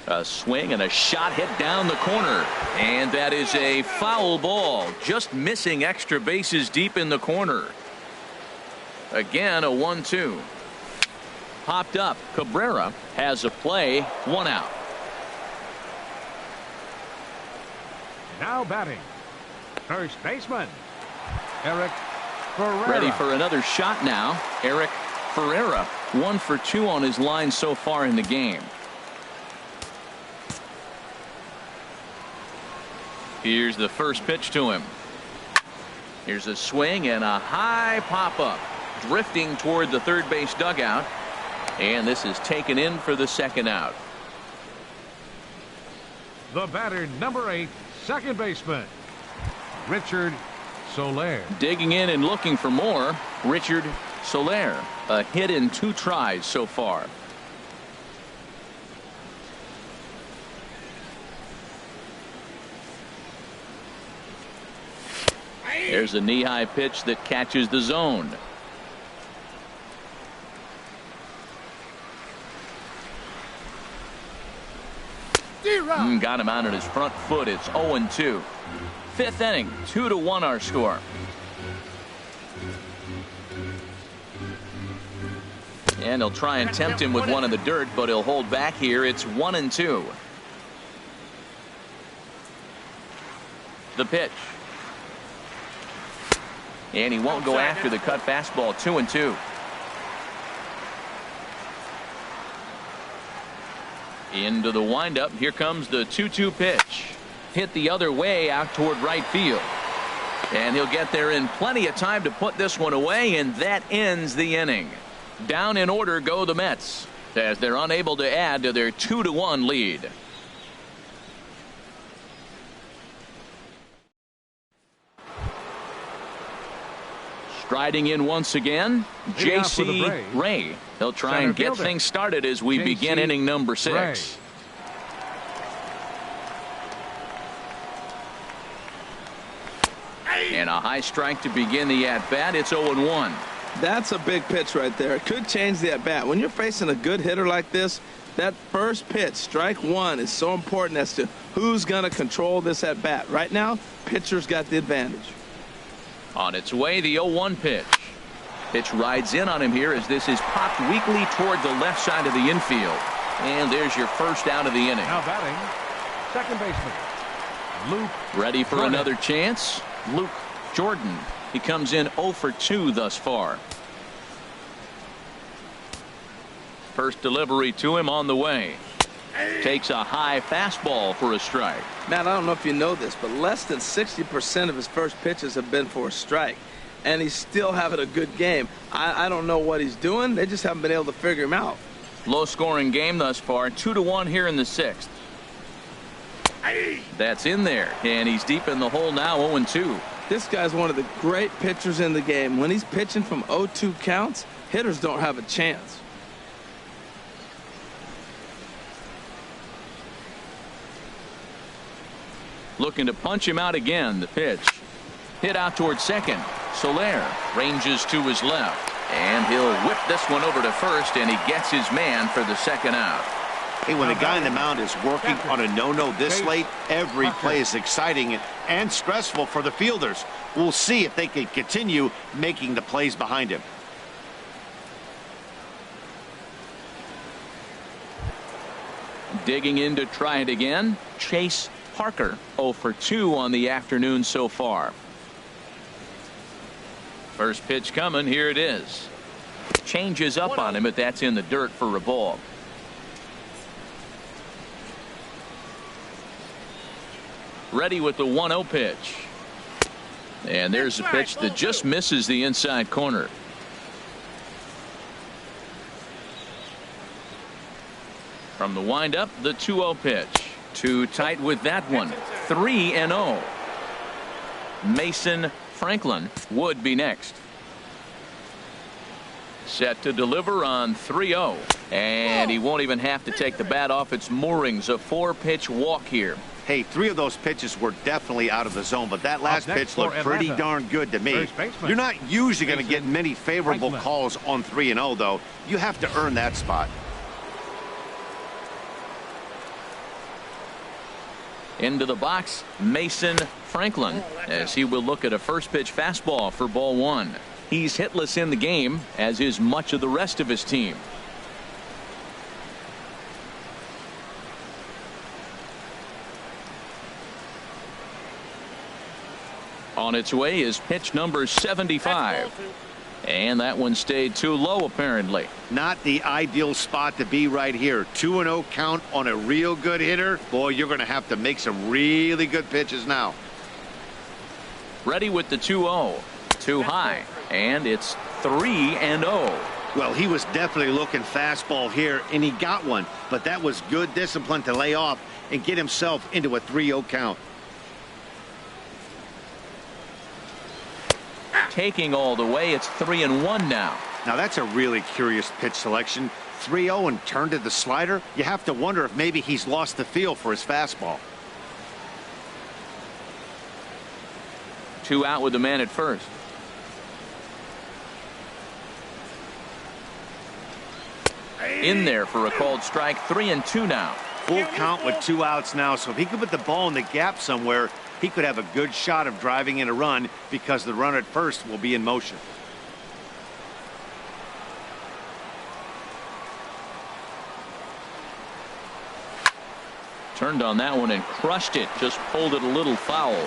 A swing and a shot hit down the corner, and that is a foul ball, just missing extra bases deep in the corner. Again, a 1-2. Popped up. Cabrera has a play. 1 out. Now batting, first baseman Eric Ferreira. Ready for another shot now. Eric Ferreira, 1 for 2 on his line so far in the game. Here's the first pitch to him. Here's a swing and a high pop-up, drifting toward the third base dugout, and this is taken in for the 2nd out. The batter, number 8, second baseman Richard Soler. Digging in and looking for more, Richard Soler. A hit in 2 tries so far. There's a knee-high pitch that catches the zone. Got him out on his front foot. It's 0-2. 5th inning, 2-1 our score. And he'll try and tempt him with one in the dirt, but he'll hold back here. It's 1-2. The pitch. And he won't go after the cut fastball. 2-2. Into the windup. Here comes the 2-2 pitch. Hit the other way out toward right field. And he'll get there in plenty of time to put this one away, and that ends the inning. Down in order go the Mets as they're unable to add to their 2-1 lead. Striding in once again, J.C. Ray. He'll try and get things started as we begin inning number 6. And a high strike to begin the at-bat. It's 0-1. That's a big pitch right there. It could change the at-bat. When you're facing a good hitter like this, that first pitch, strike 1, is so important as to who's going to control this at-bat. Right now, pitcher's got the advantage. On its way, the 0-1 pitch. Pitch rides in on him here as this is popped weakly toward the left side of the infield. And there's your first out of the inning. Now batting, second baseman Luke. Ready for Jordan. another chance. Luke Jordan. He comes in 0 for 2 thus far. First delivery to him on the way. Takes a high fastball for a strike. Matt, I don't know if you know this, but less than 60% of his first pitches have been for a strike. And he's still having a good game. I don't know what he's doing. They just haven't been able to figure him out. Low scoring game thus far. 2-1 here in the 6th. That's in there. And he's deep in the hole now. 0-2. This guy's one of the great pitchers in the game. When he's pitching from 0-2 counts, hitters don't have a chance. Looking to punch him out again. The pitch. Hit out towards second. Soler ranges to his left. And he'll whip this one over to first, and he gets his man for the second out. Hey, when the guy on the mound is working on a no-no this late, every play is exciting and stressful for the fielders. We'll see if they can continue making the plays behind him. Digging in to try it again, Chase Parker, 0 for 2 on the afternoon so far. First pitch coming. Here it is. Changes up on him, but that's in the dirt for a ball. Ready with the 1-0 pitch. And there's a pitch that just misses the inside corner. From the windup, the 2-0 pitch. Too tight with that one. 3-0. Mason Franklin would be next. Set to deliver on 3-0. And he won't even have to take the bat off its moorings. A 4-pitch walk here. Hey, 3 of those pitches were definitely out of the zone, but that last pitch looked pretty darn good to me. You're not usually going to get many favorable calls on 3-0, though. You have to earn that spot. Into the box, Mason Franklin, as he will look at a first pitch fastball for ball 1. He's hitless in the game, as is much of the rest of his team. On its way is pitch number 75. And that one stayed too low, apparently. Not the ideal spot to be right here. 2-0 count on a real good hitter. Boy, you're going to have to make some really good pitches now. Ready with the 2-0. Too high. And it's 3-0. Well, he was definitely looking fastball here, and he got one. But that was good discipline to lay off and get himself into a 3-0 count. Taking all the way, it's 3-1 now. Now that's a really curious pitch selection. 3-0 and turned to the slider. You have to wonder if maybe he's lost the feel for his fastball. 2 out with the man at first. In there for a called strike. 3-2 now. Full count with 2 outs now, so if he could put the ball in the gap somewhere, he could have a good shot of driving in a run because the runner at first will be in motion. Turned on that one and crushed it. Just pulled it a little foul.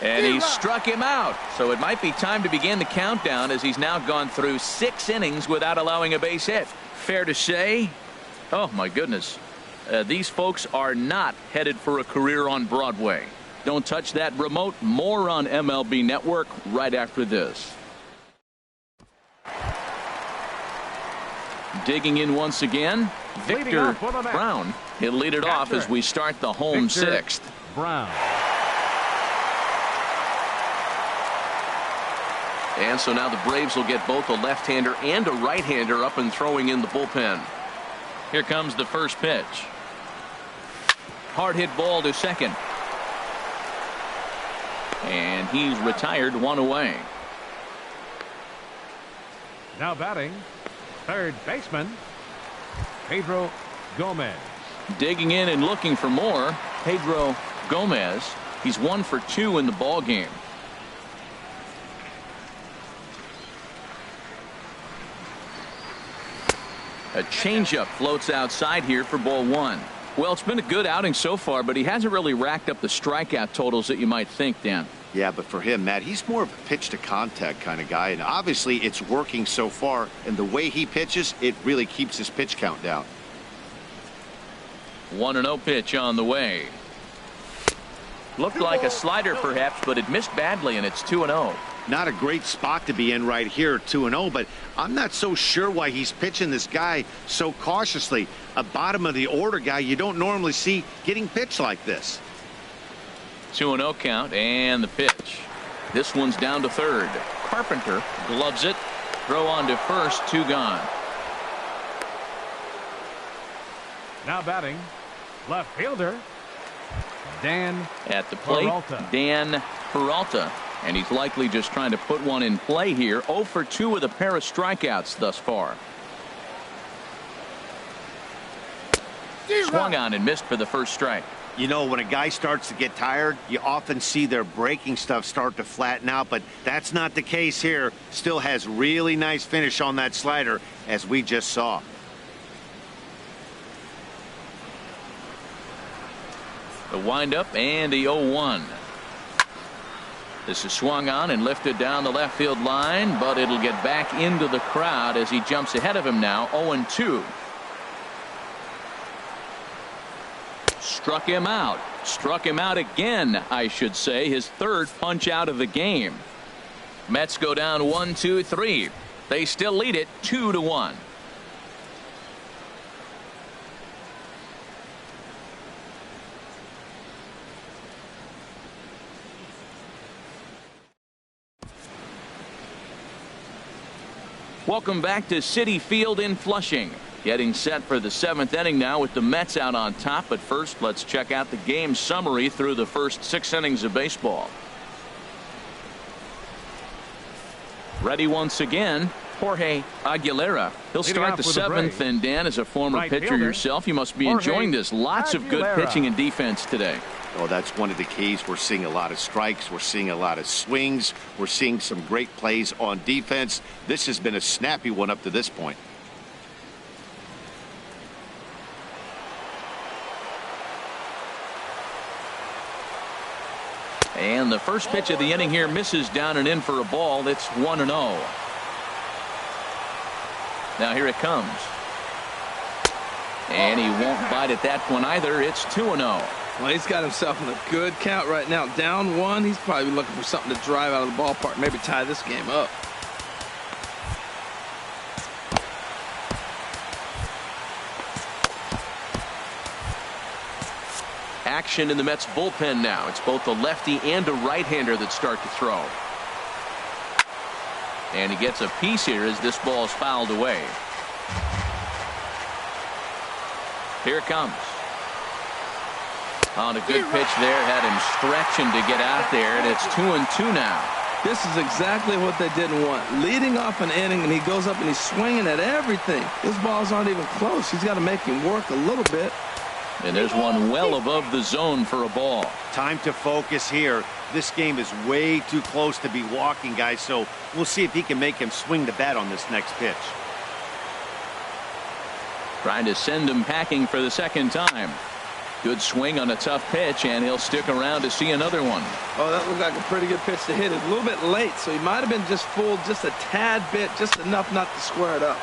And he struck him out. So it might be time to begin the countdown, as he's now gone through 6 innings without allowing a base hit. Fair to say, oh my goodness, these folks are not headed for a career on Broadway. Don't touch that remote. More on MLB Network right after this. Digging in once again, Victor Brown. He'll lead it off as we start the home 6th. Brown. And so now the Braves will get both a left-hander and a right-hander up and throwing in the bullpen. Here comes the first pitch. Hard hit ball to second. And he's retired, 1 away. Now batting, third baseman, Pedro Gomez. Digging in and looking for more, Pedro Gomez. He's 1 for 2 in the ball game. A changeup floats outside here for ball 1. Well, it's been a good outing so far, but he hasn't really racked up the strikeout totals that you might think, Dan. Yeah, but for him, Matt, he's more of a pitch to contact kind of guy, and obviously it's working so far, and the way he pitches, it really keeps his pitch count down. 1-0 pitch on the way. Looked like a slider perhaps, but it missed badly, and it's 2-0. Not a great spot to be in right here, 2-0, but I'm not so sure why he's pitching this guy so cautiously. A bottom of the order guy you don't normally see getting pitched like this. 2-0 count, and the pitch. This one's down to third. Carpenter gloves it. Throw on to first, 2 gone. Now batting, left fielder, Dan At the plate, Peralta. Dan Peralta. And he's likely just trying to put one in play here. 0 for 2 with a pair of strikeouts thus far. Swung on and missed for the first strike. You know, when a guy starts to get tired, you often see their breaking stuff start to flatten out, but that's not the case here. Still has really nice finish on that slider, as we just saw. The windup and the 0-1. This is swung on and lifted down the left field line, but it'll get back into the crowd as he jumps ahead of him now. 0-2. Struck him out. Struck him out again, I should say. His third punch out of the game. Mets go down 1-2-3. They still lead it 2-1. Welcome back to Citi Field in Flushing. Getting set for the 7th inning now with the Mets out on top. But first, let's check out the game summary through the first 6 innings of baseball. Ready once again, Jorge Aguilera. He'll start the 7th, and Dan, as a former pitcher yourself, you must be enjoying this. Lots of good pitching and defense today. Oh, that's one of the keys. We're seeing a lot of strikes. We're seeing a lot of swings. We're seeing some great plays on defense. This has been a snappy one up to this point. And the first pitch of the inning here misses down and in for a ball. It's 1-0. Now here it comes. And he won't bite at that one either. It's 2-0. Well, he's got himself in a good count right now. Down 1. He's probably looking for something to drive out of the ballpark. Maybe tie this game up. Action in the Mets bullpen now. It's both a lefty and a right-hander that start to throw. And he gets a piece here as this ball is fouled away. Here it comes. On a good pitch there, had him stretching to get out there, and it's 2-2 now. This is exactly what they didn't want. Leading off an inning, and he goes up and he's swinging at everything. His balls aren't even close. He's got to make him work a little bit. And there's one well above the zone for a ball. Time to focus here. This game is way too close to be walking, guys, so we'll see if he can make him swing the bat on this next pitch. Trying to send him packing for the second time. Good swing on a tough pitch, and he'll stick around to see another one. Oh, that looked like a pretty good pitch to hit. It a little bit late, so he might have been just fooled just a tad bit, just enough not to square it up.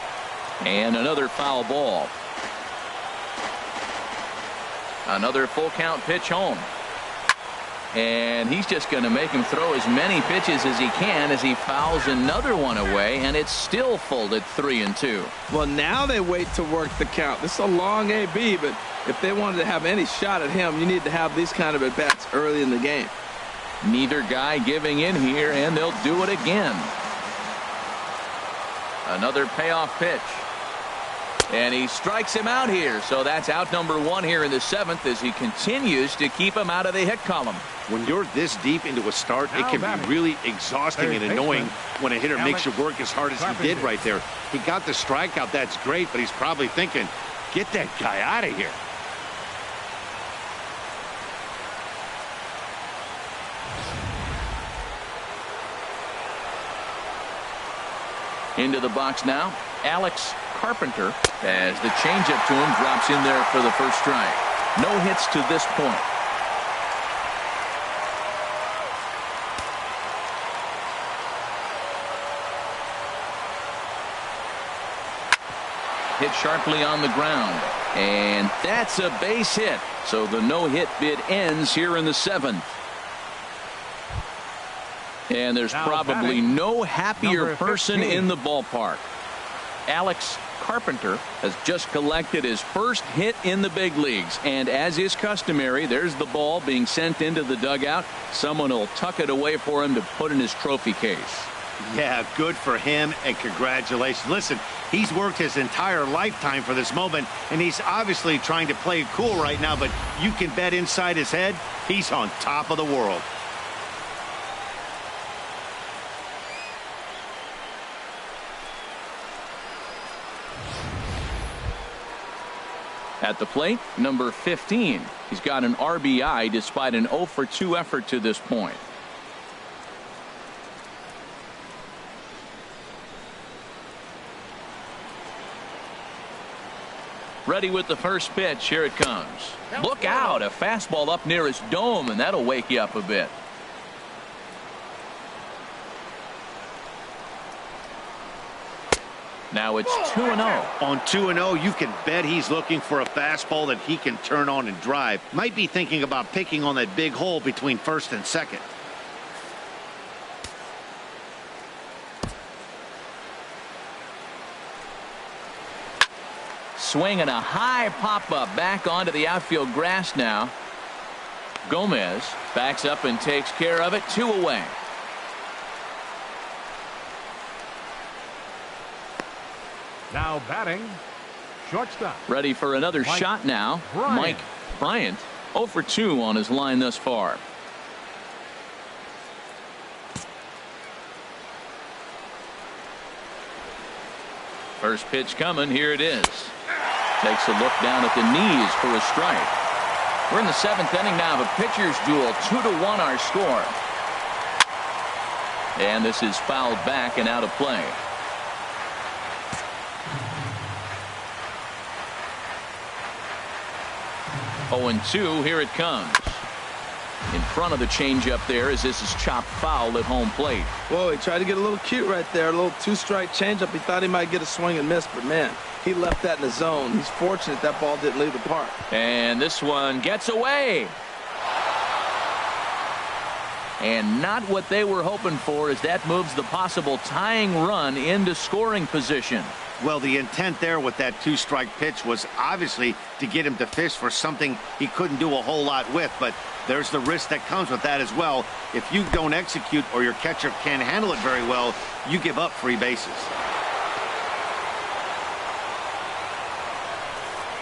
And another foul ball. Another full count pitch home. And he's just going to make him throw as many pitches as he can as he fouls another one away, and it's still full at 3-2. Well, now they wait to work the count. This is a long AB, but if they wanted to have any shot at him, you need to have these kind of at-bats early in the game. Neither guy giving in here, and they'll do it again. Another payoff pitch. And he strikes him out here. So that's out number 1 here in the 7th as he continues to keep him out of the hit column. When you're this deep into a start, it can be really exhausting and annoying when a hitter makes you work as hard as he did right there. He got the strikeout. That's great, but he's probably thinking, get that guy out of here. Into the box now, Alex Carpenter, as the changeup to him drops in there for the first strike. No hits to this point. Hit sharply on the ground, and that's a base hit. So the no-hit bid ends here in the 7th. And there's probably no happier person in the ballpark. Alex Carpenter has just collected his first hit in the big leagues, and as is customary, there's the ball being sent into the dugout. Someone will tuck it away for him to put in his trophy case. Yeah, good for him, and congratulations. Listen, he's worked his entire lifetime for this moment, and he's obviously trying to play it cool right now, but you can bet inside his head, he's on top of the world. At the plate, number 15. He's got an RBI despite an 0 for 2 effort to this point. Ready with the first pitch. Here it comes. Look out. A fastball up near his dome, and that'll wake you up a bit. Now it's 2-0. On 2-0, you can bet he's looking for a fastball that he can turn on and drive. Might be thinking about picking on that big hole between first and second. Swinging a high pop-up back onto the outfield grass now. Gomez backs up and takes care of it. 2 away. Now batting, shortstop. Ready for another shot now. Mike Bryant 0 for 2 on his line thus far. First pitch coming. Here it is. Takes a look down at the knees for a strike. We're in the 7th inning now of a pitcher's duel. 2-1 our score. And this is fouled back and out of play. 0-2. Here it comes. In front of the changeup there as this is chopped foul at home plate. Whoa, he tried to get a little cute right there. A little 2-strike changeup. He thought he might get a swing and miss, but man, he left that in the zone. He's fortunate that ball didn't leave the park. And this one gets away. And not what they were hoping for, as that moves the possible tying run into scoring position. Well, the intent there with that 2-strike pitch was obviously to get him to fish for something he couldn't do a whole lot with, but there's the risk that comes with that as well. If you don't execute or your catcher can't handle it very well, you give up free bases.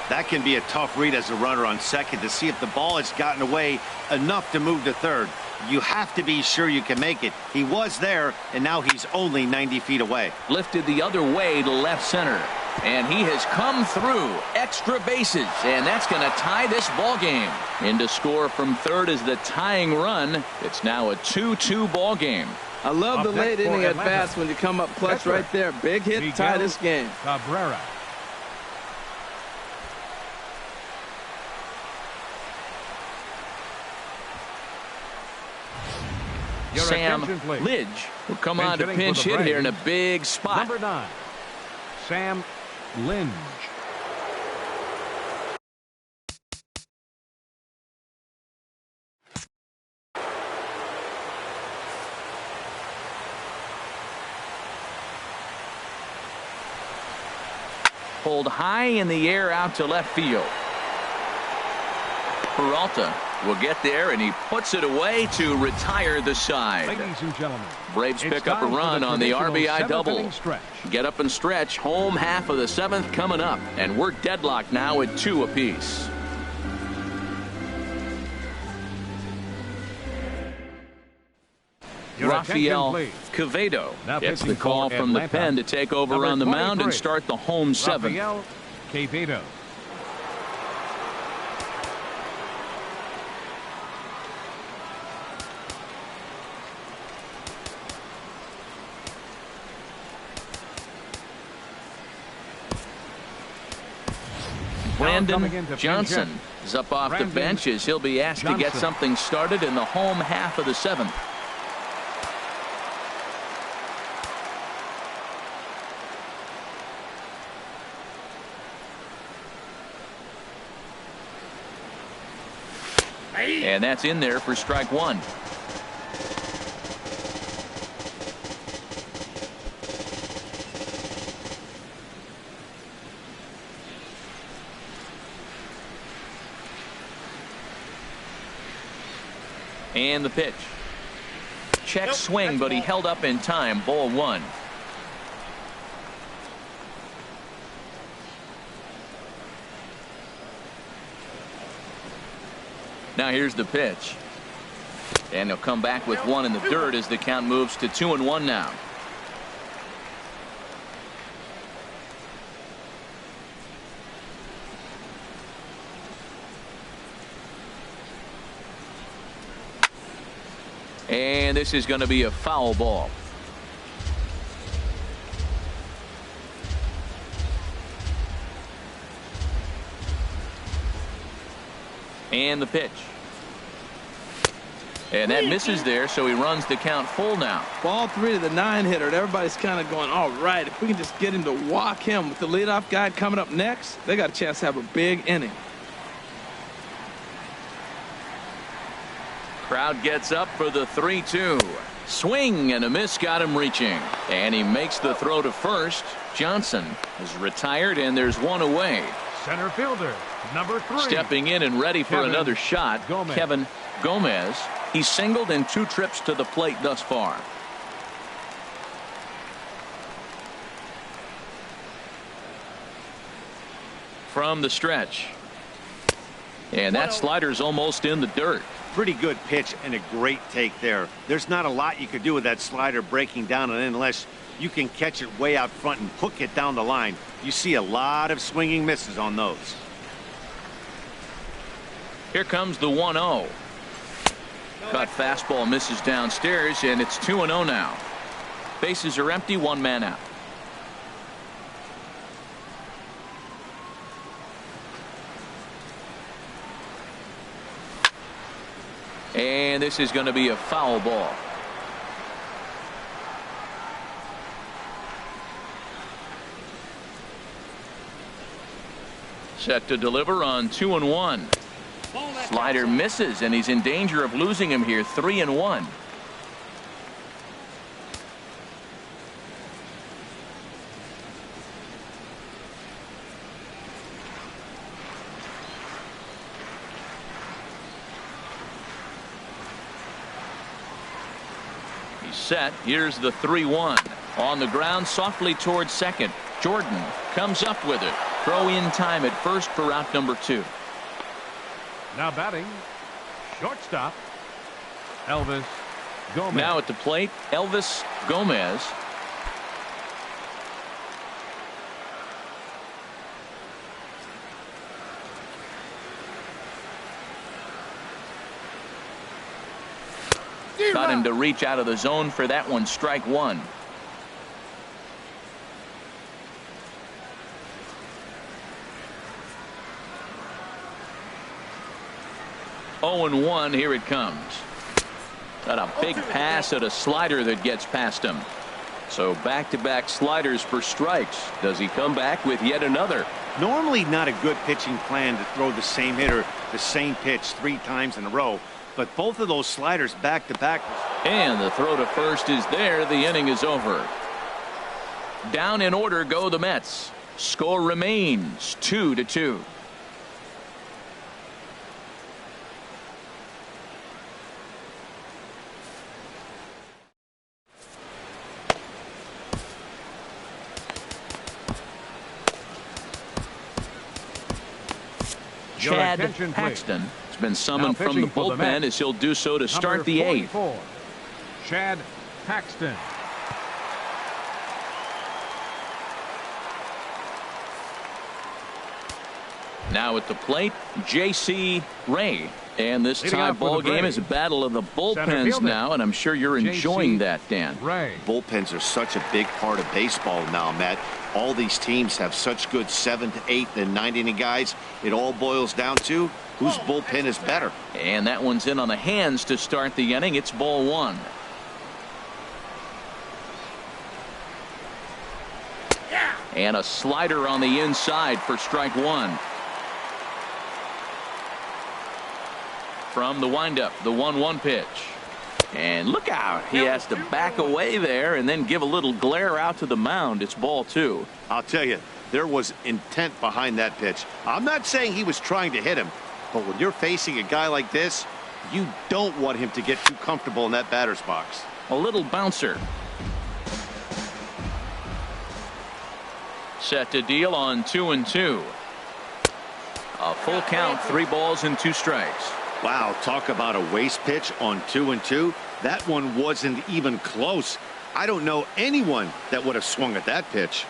That can be a tough read as a runner on second to see if the ball has gotten away enough to move to third. You have to be sure you can make it. He was there, and now he's only 90 feet away. Lifted the other way to left center. And he has come through. Extra bases. And that's going to tie this ball game. In to score from third is the tying run. It's now a 2-2 ball game. I love the late inning at bats when you come up clutch right there. Big hit, tie this game. Cabrera. Sam Lidge will come on to pinch hit here in a big spot. Number 9, Sam Lidge. Pulled high in the air out to left field. Peralta will get there, and he puts it away to retire the side. Ladies and gentlemen, Braves pick up a run on the RBI double. Get up and stretch. Home half of the 7th coming up, and we're deadlocked now at 2 apiece. Rafael Quevedo gets the call from the pen to take over on the mound and start the home 7th. Rafael Quevedo. Brandon Johnson is up off the bench as he'll be asked to get something started in the home half of the 7th. And that's in there for strike 1. And the pitch. Check swing, but he held up in time. Ball 1. Now here's the pitch. And he'll come back with one in the dirt as the count moves to 2-1 now. And this is going to be a foul ball. And the pitch. And that misses there, so he runs the count full now. Ball 3 to the 9-hitter. And everybody's kind of going, all right, if we can just get him to walk him with the leadoff guy coming up next, they got a chance to have a big inning. Crowd gets up for the 3-2. Swing and a miss got him reaching. And he makes the throw to first. Johnson is retired, and there's one away. Center fielder, number 3. Stepping in and ready for another shot, Kevin Gomez. He's singled in 2 trips to the plate thus far. From the stretch. And that slider's almost in the dirt. Pretty good pitch and a great take there. There's not a lot you could do with that slider breaking down and in unless you can catch it way out front and hook it down the line. You see a lot of swinging misses on those. Here comes the 1-0. Cut fastball misses downstairs, and it's 2-0 now. Bases are empty, 1 man out. And this is going to be a foul ball. Set to deliver on 2-1. Slider misses, and he's in danger of losing him here. 3-1. He's set. Here's the 3-1. On the ground softly towards second. Jordan comes up with it. Throw in time at first for out number 2. Now batting, shortstop, Elvis Gomez. Now at the plate, Elvis Gomez. Got him to reach out of the zone for that one. Strike 1. Oh and 1. Here it comes. Got a big pass at a slider that gets past him. So back-to-back sliders for strikes. Does he come back with yet another? Normally not a good pitching plan to throw the same hitter the same pitch 3 times in a row. But both of those sliders back-to-back. And the throw to first is there. The inning is over. Down in order go the Mets. Score remains 2-2. Chad Paxton has been summoned from the bullpen as he'll do so to start the 8th. Chad Paxton. Now at the plate, J.C. Ray. And this tie ball game is a battle of the bullpens now, and I'm sure you're enjoying that, Dan. Bullpens are such a big part of baseball now, Matt. All these teams have such good 7th, 8th, and 9th inning guys. It all boils down to whose bullpen is better. And that one's in on the hands to start the inning. It's ball 1. And a slider on the inside for strike 1. From the windup, the 1-1 pitch. And look out. He has to back away there and then give a little glare out to the mound. It's ball 2. I'll tell you, there was intent behind that pitch. I'm not saying he was trying to hit him, but when you're facing a guy like this, You don't want him to get too comfortable in that batter's box. A little bouncer. Set to deal on 2-2. A full count, 3 balls and 2 strikes. Wow, talk about a waste pitch on 2-2. That one wasn't even close. I don't know anyone that would have swung at that pitch.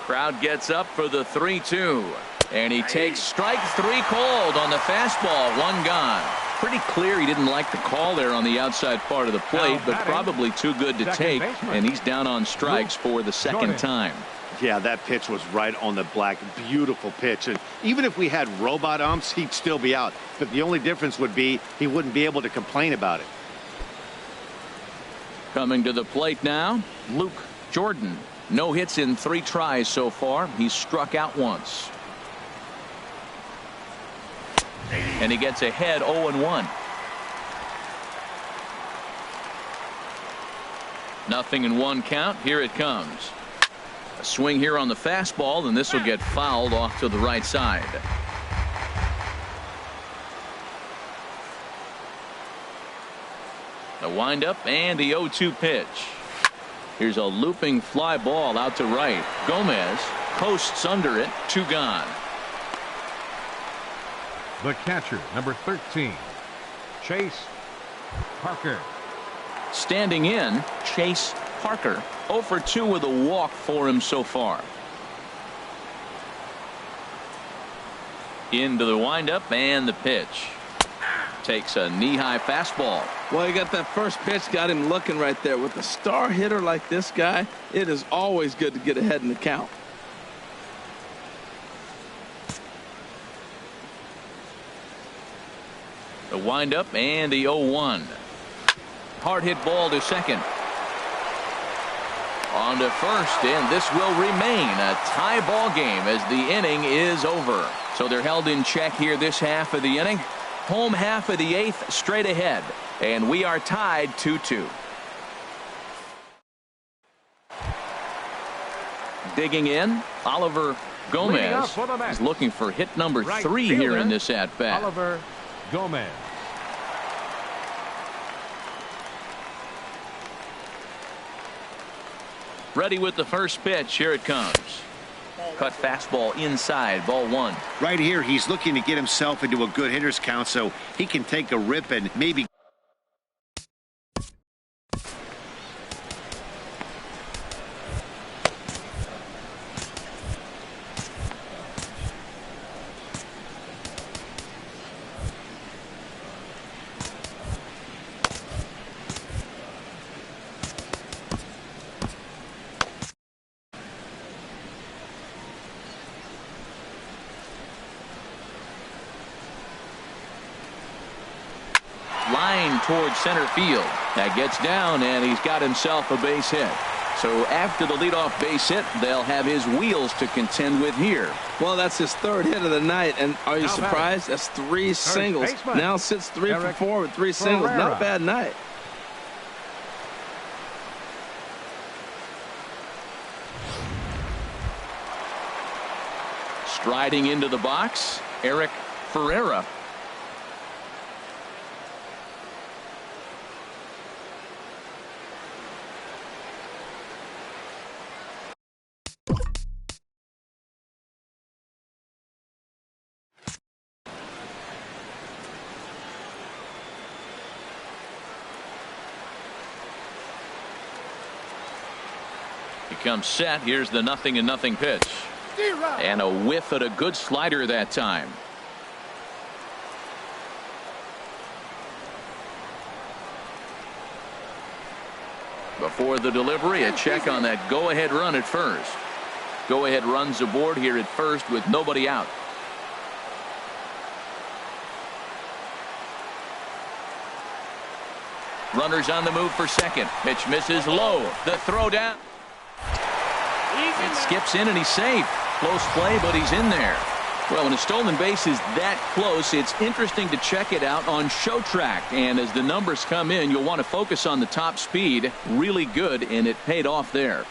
Crowd gets up for the 3-2. And he takes strike 3 called on the fastball. 1 gone. Pretty clear he didn't like the call there on the outside part of the plate, but probably too good to take. And he's down on strikes for the second time. Yeah, that pitch was right on the black. Beautiful pitch. And even if we had robot umps, he'd still be out. But the only difference would be he wouldn't be able to complain about it. Coming to the plate now, Luke Jordan. No hits in 3 tries so far. He's struck out once. And he gets ahead 0-1. Nothing in 1 count. Here it comes. A swing here on the fastball, and this will get fouled off to the right side. The windup and the 0-2 pitch. Here's a looping fly ball out to right. Gomez posts under it. 2 gone. The catcher, number 13, Chase Parker. Standing in, Chase Parker. 0 for 2 with a walk for him so far. Into the windup and the pitch. Takes a knee-high fastball. Well, he got that first pitch, got him looking right there. With a star hitter like this guy, it is always good to get ahead in the count. The windup and the 0-1. Hard hit ball to second. On to first, and this will remain a tie ball game as the inning is over. So they're held in check here this half of the inning. Home half of the 8th straight ahead, and we are tied 2-2. Digging in, Oliver Gomez is looking for hit number 3 here in this at bat. Oliver Gomez. Ready with the first pitch. Here it comes. Cut fastball inside, ball 1. Right here, he's looking to get himself into a good hitter's count so he can take a rip and maybe. Line towards center field. That gets down, and he's got himself a base hit. So after the leadoff base hit, they'll have his wheels to contend with here. Well, that's his 3rd hit of the night, and are you surprised? That's 3 singles. Now sits 3 for 4 with 3 singles. Not a bad night. Striding into the box, Eric Ferreira. He comes set. Here's the 0-0 pitch. And a whiff at a good slider that time. Before the delivery, a check on that go-ahead run at first. Go-ahead runs aboard here at first with nobody out. Runners on the move for second. Pitch misses low. The throw down. It skips in and he's safe. Close play, but he's in there. Well, when a stolen base is that close, it's interesting to check it out on Show Track. And as the numbers come in, you'll want to focus on the top speed. Really good, and it paid off there.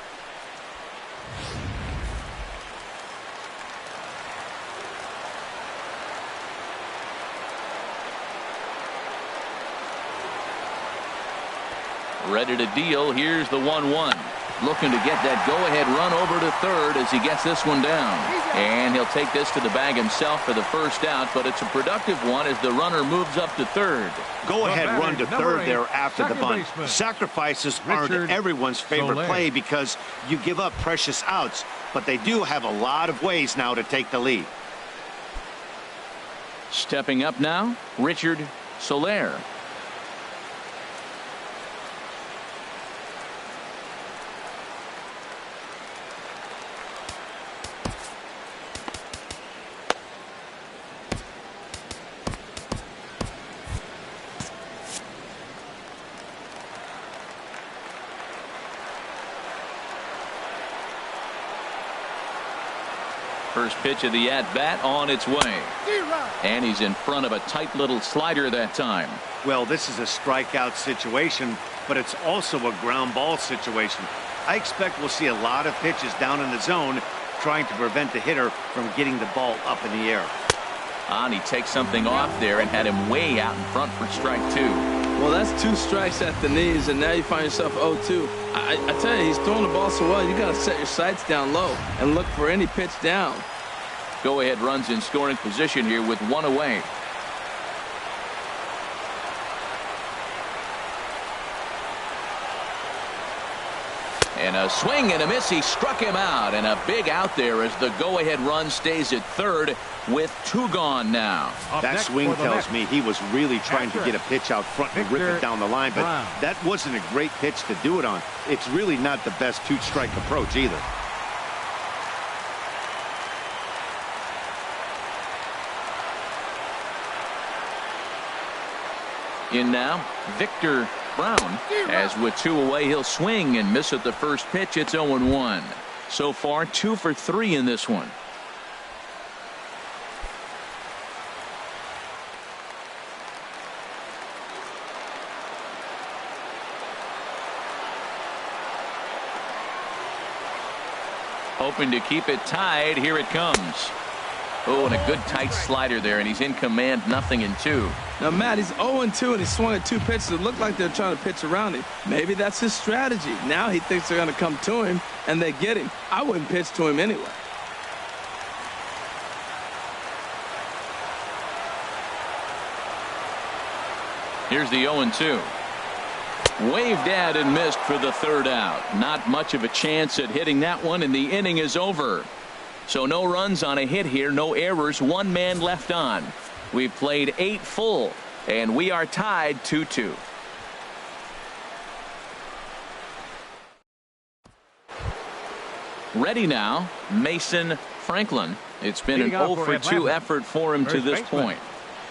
Ready to deal. Here's the 1-1. Looking to get that go-ahead run over to third as he gets this one down. And he'll take this to the bag himself for the first out, but it's a productive one as the runner moves up to third. Go-ahead run to third there after the bunt. Sacrifices aren't everyone's favorite play because you give up precious outs, but they do have a lot of ways now to take the lead. Stepping up now, Richard Soler. First pitch of the at-bat on its way. And he's in front of a tight little slider that time. Well, this is a strikeout situation, but it's also a ground ball situation. I expect we'll see a lot of pitches down in the zone trying to prevent the hitter from getting the ball up in the air. And he takes something off there and had him way out in front for strike two. Well, that's 2 strikes at the knees, and now you find yourself 0-2. I tell you, he's throwing the ball so well, you got to set your sights down low and look for any pitch down. Go-ahead runs in scoring position here with 1 away. And a swing and a miss. He struck him out, and a big out there as the go-ahead run stays at third with 2 gone now. That swing tells me he was really trying to get a pitch out front and rip it down the line, but that wasn't a great pitch to do it on. It's really not the best 2-strike approach either. In now, Victor Brown, as with 2 away, he'll swing and miss at the first pitch. It's 0-1. So far, 2 for 3 in this one. Hoping to keep it tied. Here it comes. Oh, and a good tight slider there, and he's in command, 0-2. Now, Matt, he's 0-2, and he swung at 2 pitches that look like they're trying to pitch around him. Maybe that's his strategy. Now he thinks they're going to come to him, and they get him. I wouldn't pitch to him anyway. Here's the 0-2. Waved at and missed for the third out. Not much of a chance at hitting that one, and the inning is over. So no runs on a hit here, no errors, 1 man left on. We've played 8 full, and we are tied 2-2. Ready now, Mason Franklin. It's been an 0 for 2 effort for him to this point.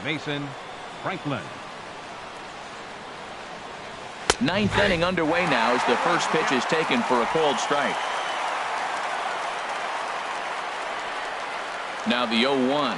Mason Franklin. 9th inning underway now as the first pitch is taken for a called strike. Now the 0-1.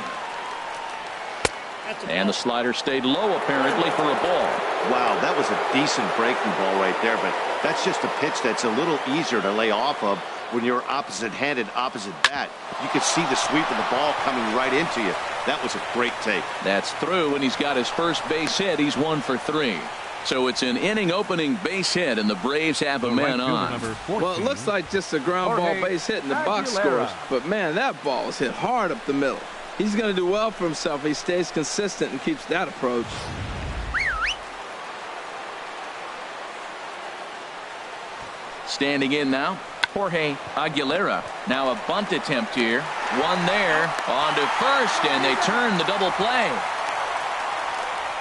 And the slider stayed low apparently for a ball. Wow, that was a decent breaking ball right there, but that's just a pitch that's a little easier to lay off of when you're opposite-handed, opposite bat. You could see the sweep of the ball coming right into you. That was a great take. That's through, and he's got his first base hit. He's 1 for 3. So it's an inning-opening base hit, and the Braves have a man on. Well, it looks like just a ground ball base hit in the box scores. But, man, that ball was hit hard up the middle. He's going to do well for himself if he stays consistent and keeps that approach. Standing in now, Jorge Aguilera. Now a bunt attempt here. One there, on to first, and they turn the double play.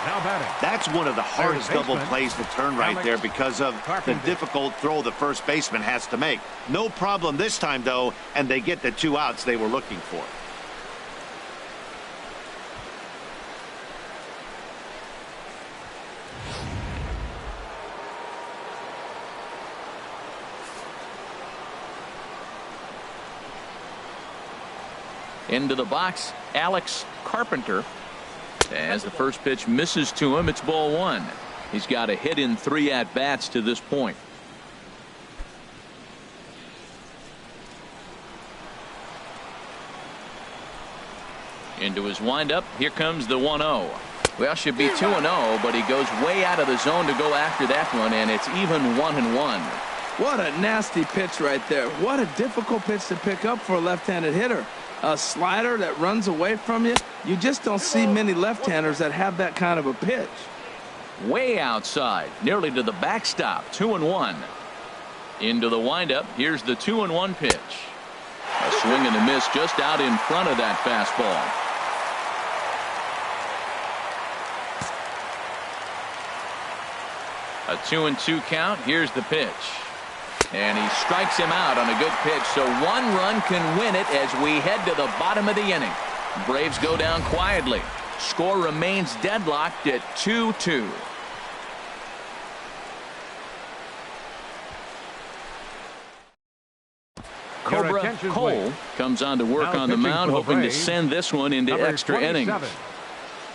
Now batting. That's one of the hardest double plays to turn right there because of the difficult throw the first baseman has to make. No problem this time, though, and they get the 2 outs they were looking for. Into the box, Alex Carpenter. As the first pitch misses to him, it's ball 1. He's got a hit in 3 at-bats to this point. Into his windup. Here comes the 1-0. Well, should be 2-0, but he goes way out of the zone to go after that one, and it's even 1-1. What a nasty pitch right there. What a difficult pitch to pick up for a left-handed hitter. A slider that runs away from you. You just don't see many left-handers that have that kind of a pitch. Way outside, nearly to the backstop. 2-1. Into the windup. Here's the 2-1 pitch. A swing and a miss just out in front of that fastball. A 2-2 count. Here's the pitch. And he strikes him out on a good pitch, so one run can win it as we head to the bottom of the inning. Braves go down quietly. Score remains deadlocked at 2-2. Cobra Cole comes on to work on the mound, hoping to send this one into extra innings.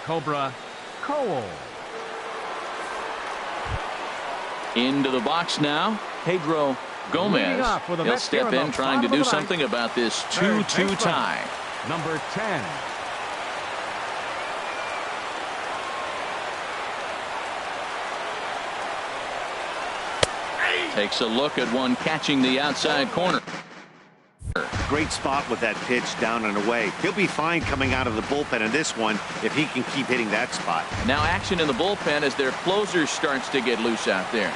Cobra Cole. Into the box now, Pedro Gomez. He'll step in trying to do something about this 2-2 tie. Number 10. Takes a look at one catching the outside corner. Great spot with that pitch down and away. He'll be fine coming out of the bullpen in this one if he can keep hitting that spot. Now action in the bullpen as their closer starts to get loose out there.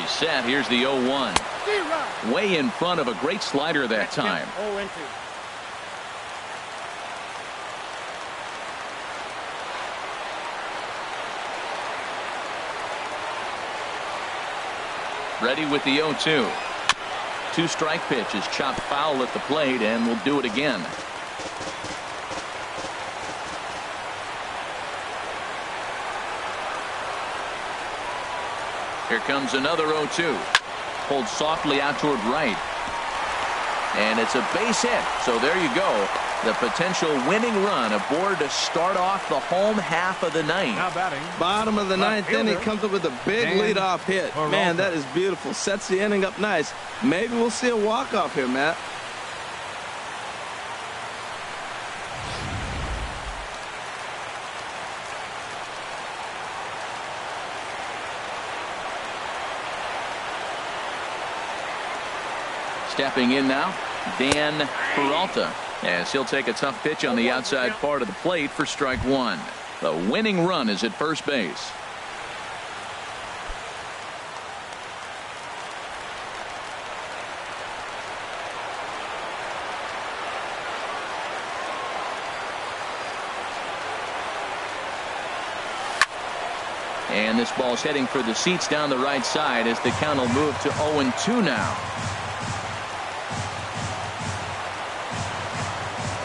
He's set. Here's the 0-1. Way in front of a great slider that time. 0-2. Ready with the 0-2. Two-strike pitch is chopped foul at the plate, and we'll do it again. Here comes another 0-2. Pulled softly out toward right. And it's a base hit. So there you go. The potential winning run aboard to start off the home half of the ninth. Now batting. Bottom of the ninth inning, comes up with a big leadoff hit. Man, that is beautiful. Sets the inning up nice. Maybe we'll see a walk-off here, Matt. Stepping in now, Dan Peralta, as he'll take a tough pitch on the outside part of the plate for strike one. The winning run is at first base. And this ball's heading for the seats down the right side as the count will move to 0-2 now.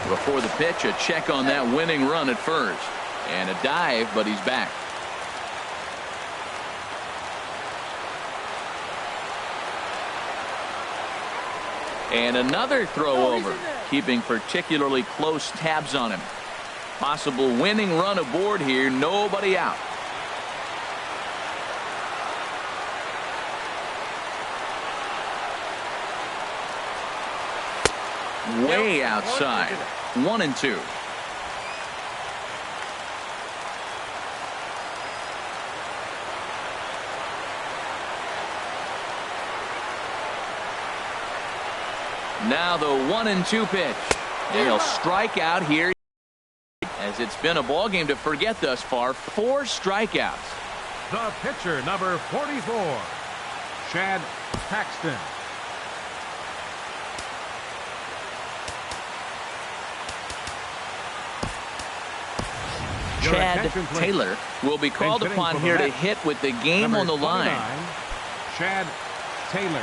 Before the pitch, a check on that winning run at first. And a dive, but he's back. And another throw over, keeping particularly close tabs on him. Possible winning run aboard here, nobody out. Way outside. 1-2. Now the 1-2 pitch. And he'll strike out here, as it's been a ball game to forget thus far. 4 strikeouts. The pitcher, number 44, Chad Paxton. Chad Taylor will be called upon here to hit with the game on the line. Chad Taylor.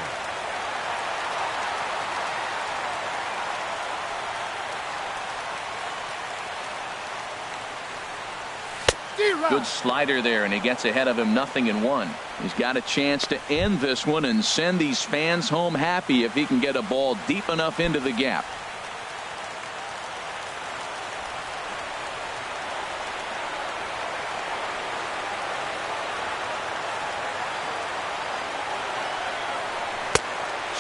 Good slider there, and he gets ahead of him 0-1. He's got a chance to end this one and send these fans home happy if he can get a ball deep enough into the gap.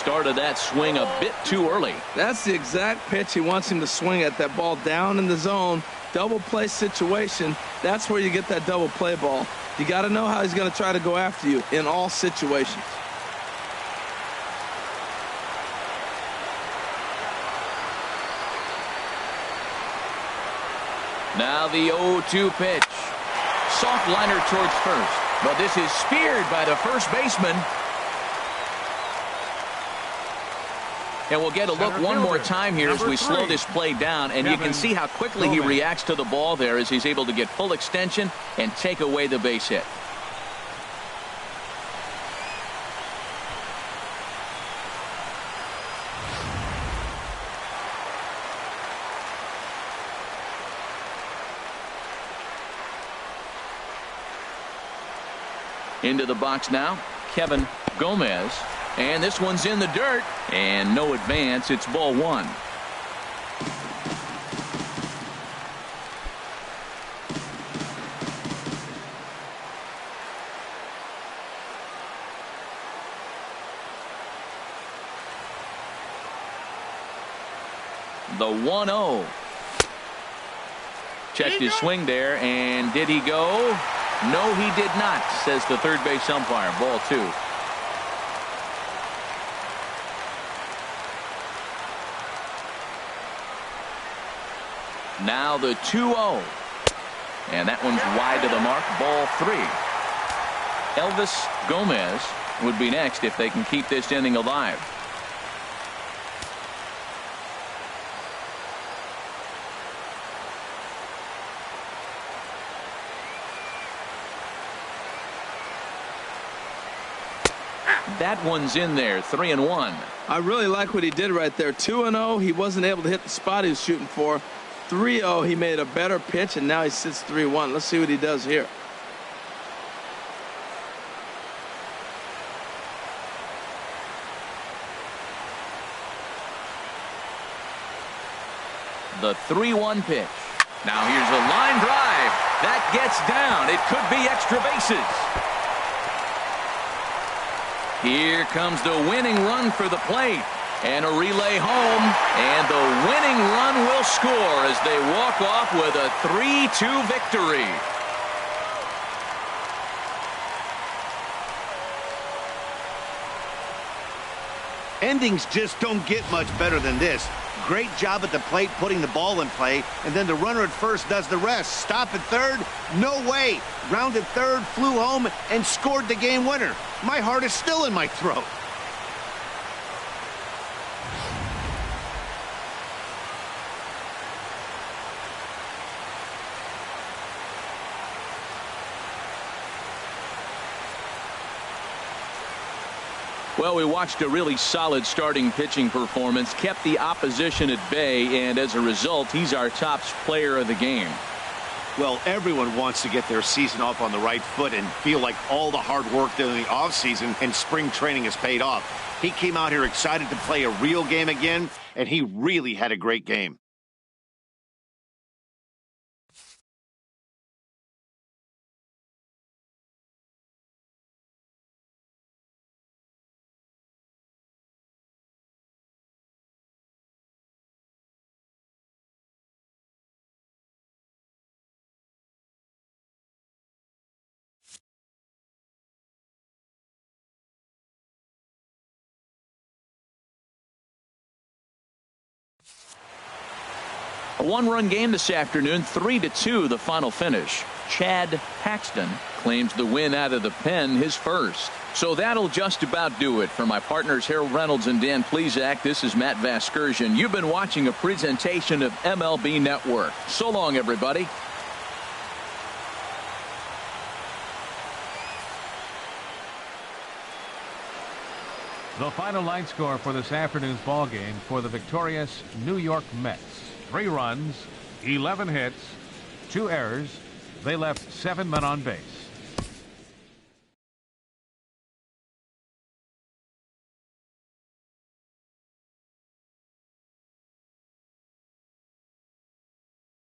started that swing a bit too early. That's the exact pitch he wants him to swing at, that ball down in the zone. Double play situation, that's where you get that double play ball. You got to know how he's going to try to go after you in all situations. Now the 0-2 pitch. Soft liner towards first, but this is speared by the first baseman. And we'll get a look one more time here as we slow this play down, and you can see how quickly he reacts to the ball there as he's able to get full extension and take away the base hit. Into the box now, Kevin Gomez. And this one's in the dirt. And no advance. It's ball one. The 1-0. Checked his swing there, and did he go? No, he did not, says the third base umpire. Ball two. Now the 2-0. And that one's wide to the mark. Ball three. Elvis Gomez would be next if they can keep this inning alive. That one's in there. 3-1. I really like what he did right there. 2-0. He wasn't able to hit the spot he was shooting for. 3-0. He made a better pitch, and now he sits 3-1. Let's see what he does here. The 3-1 pitch. Now here's a line drive. That gets down. It could be extra bases. Here comes the winning run for the plate. And a relay home. And the winning run will score as they walk off with a 3-2 victory. Endings just don't get much better than this. Great job at the plate putting the ball in play, and then the runner at first does the rest. Stop at third? No way. Rounded third, flew home, and scored the game winner. My heart is still in my throat. Well, we watched a really solid starting pitching performance, kept the opposition at bay, and as a result, he's our top player of the game. Well, everyone wants to get their season off on the right foot and feel like all the hard work during the offseason and spring training has paid off. He came out here excited to play a real game again, and he really had a great game. A one-run game this afternoon, 3-2 the final finish. Chad Paxton claims the win out of the pen, his first. So that'll just about do it. For my partners Harold Reynolds and Dan Plesac, this is Matt Vasgersian. You've been watching a presentation of MLB Network. So long, everybody. The final line score for this afternoon's ball game for the victorious New York Mets. 3 runs, 11 hits, 2 errors. They left 7 men on base.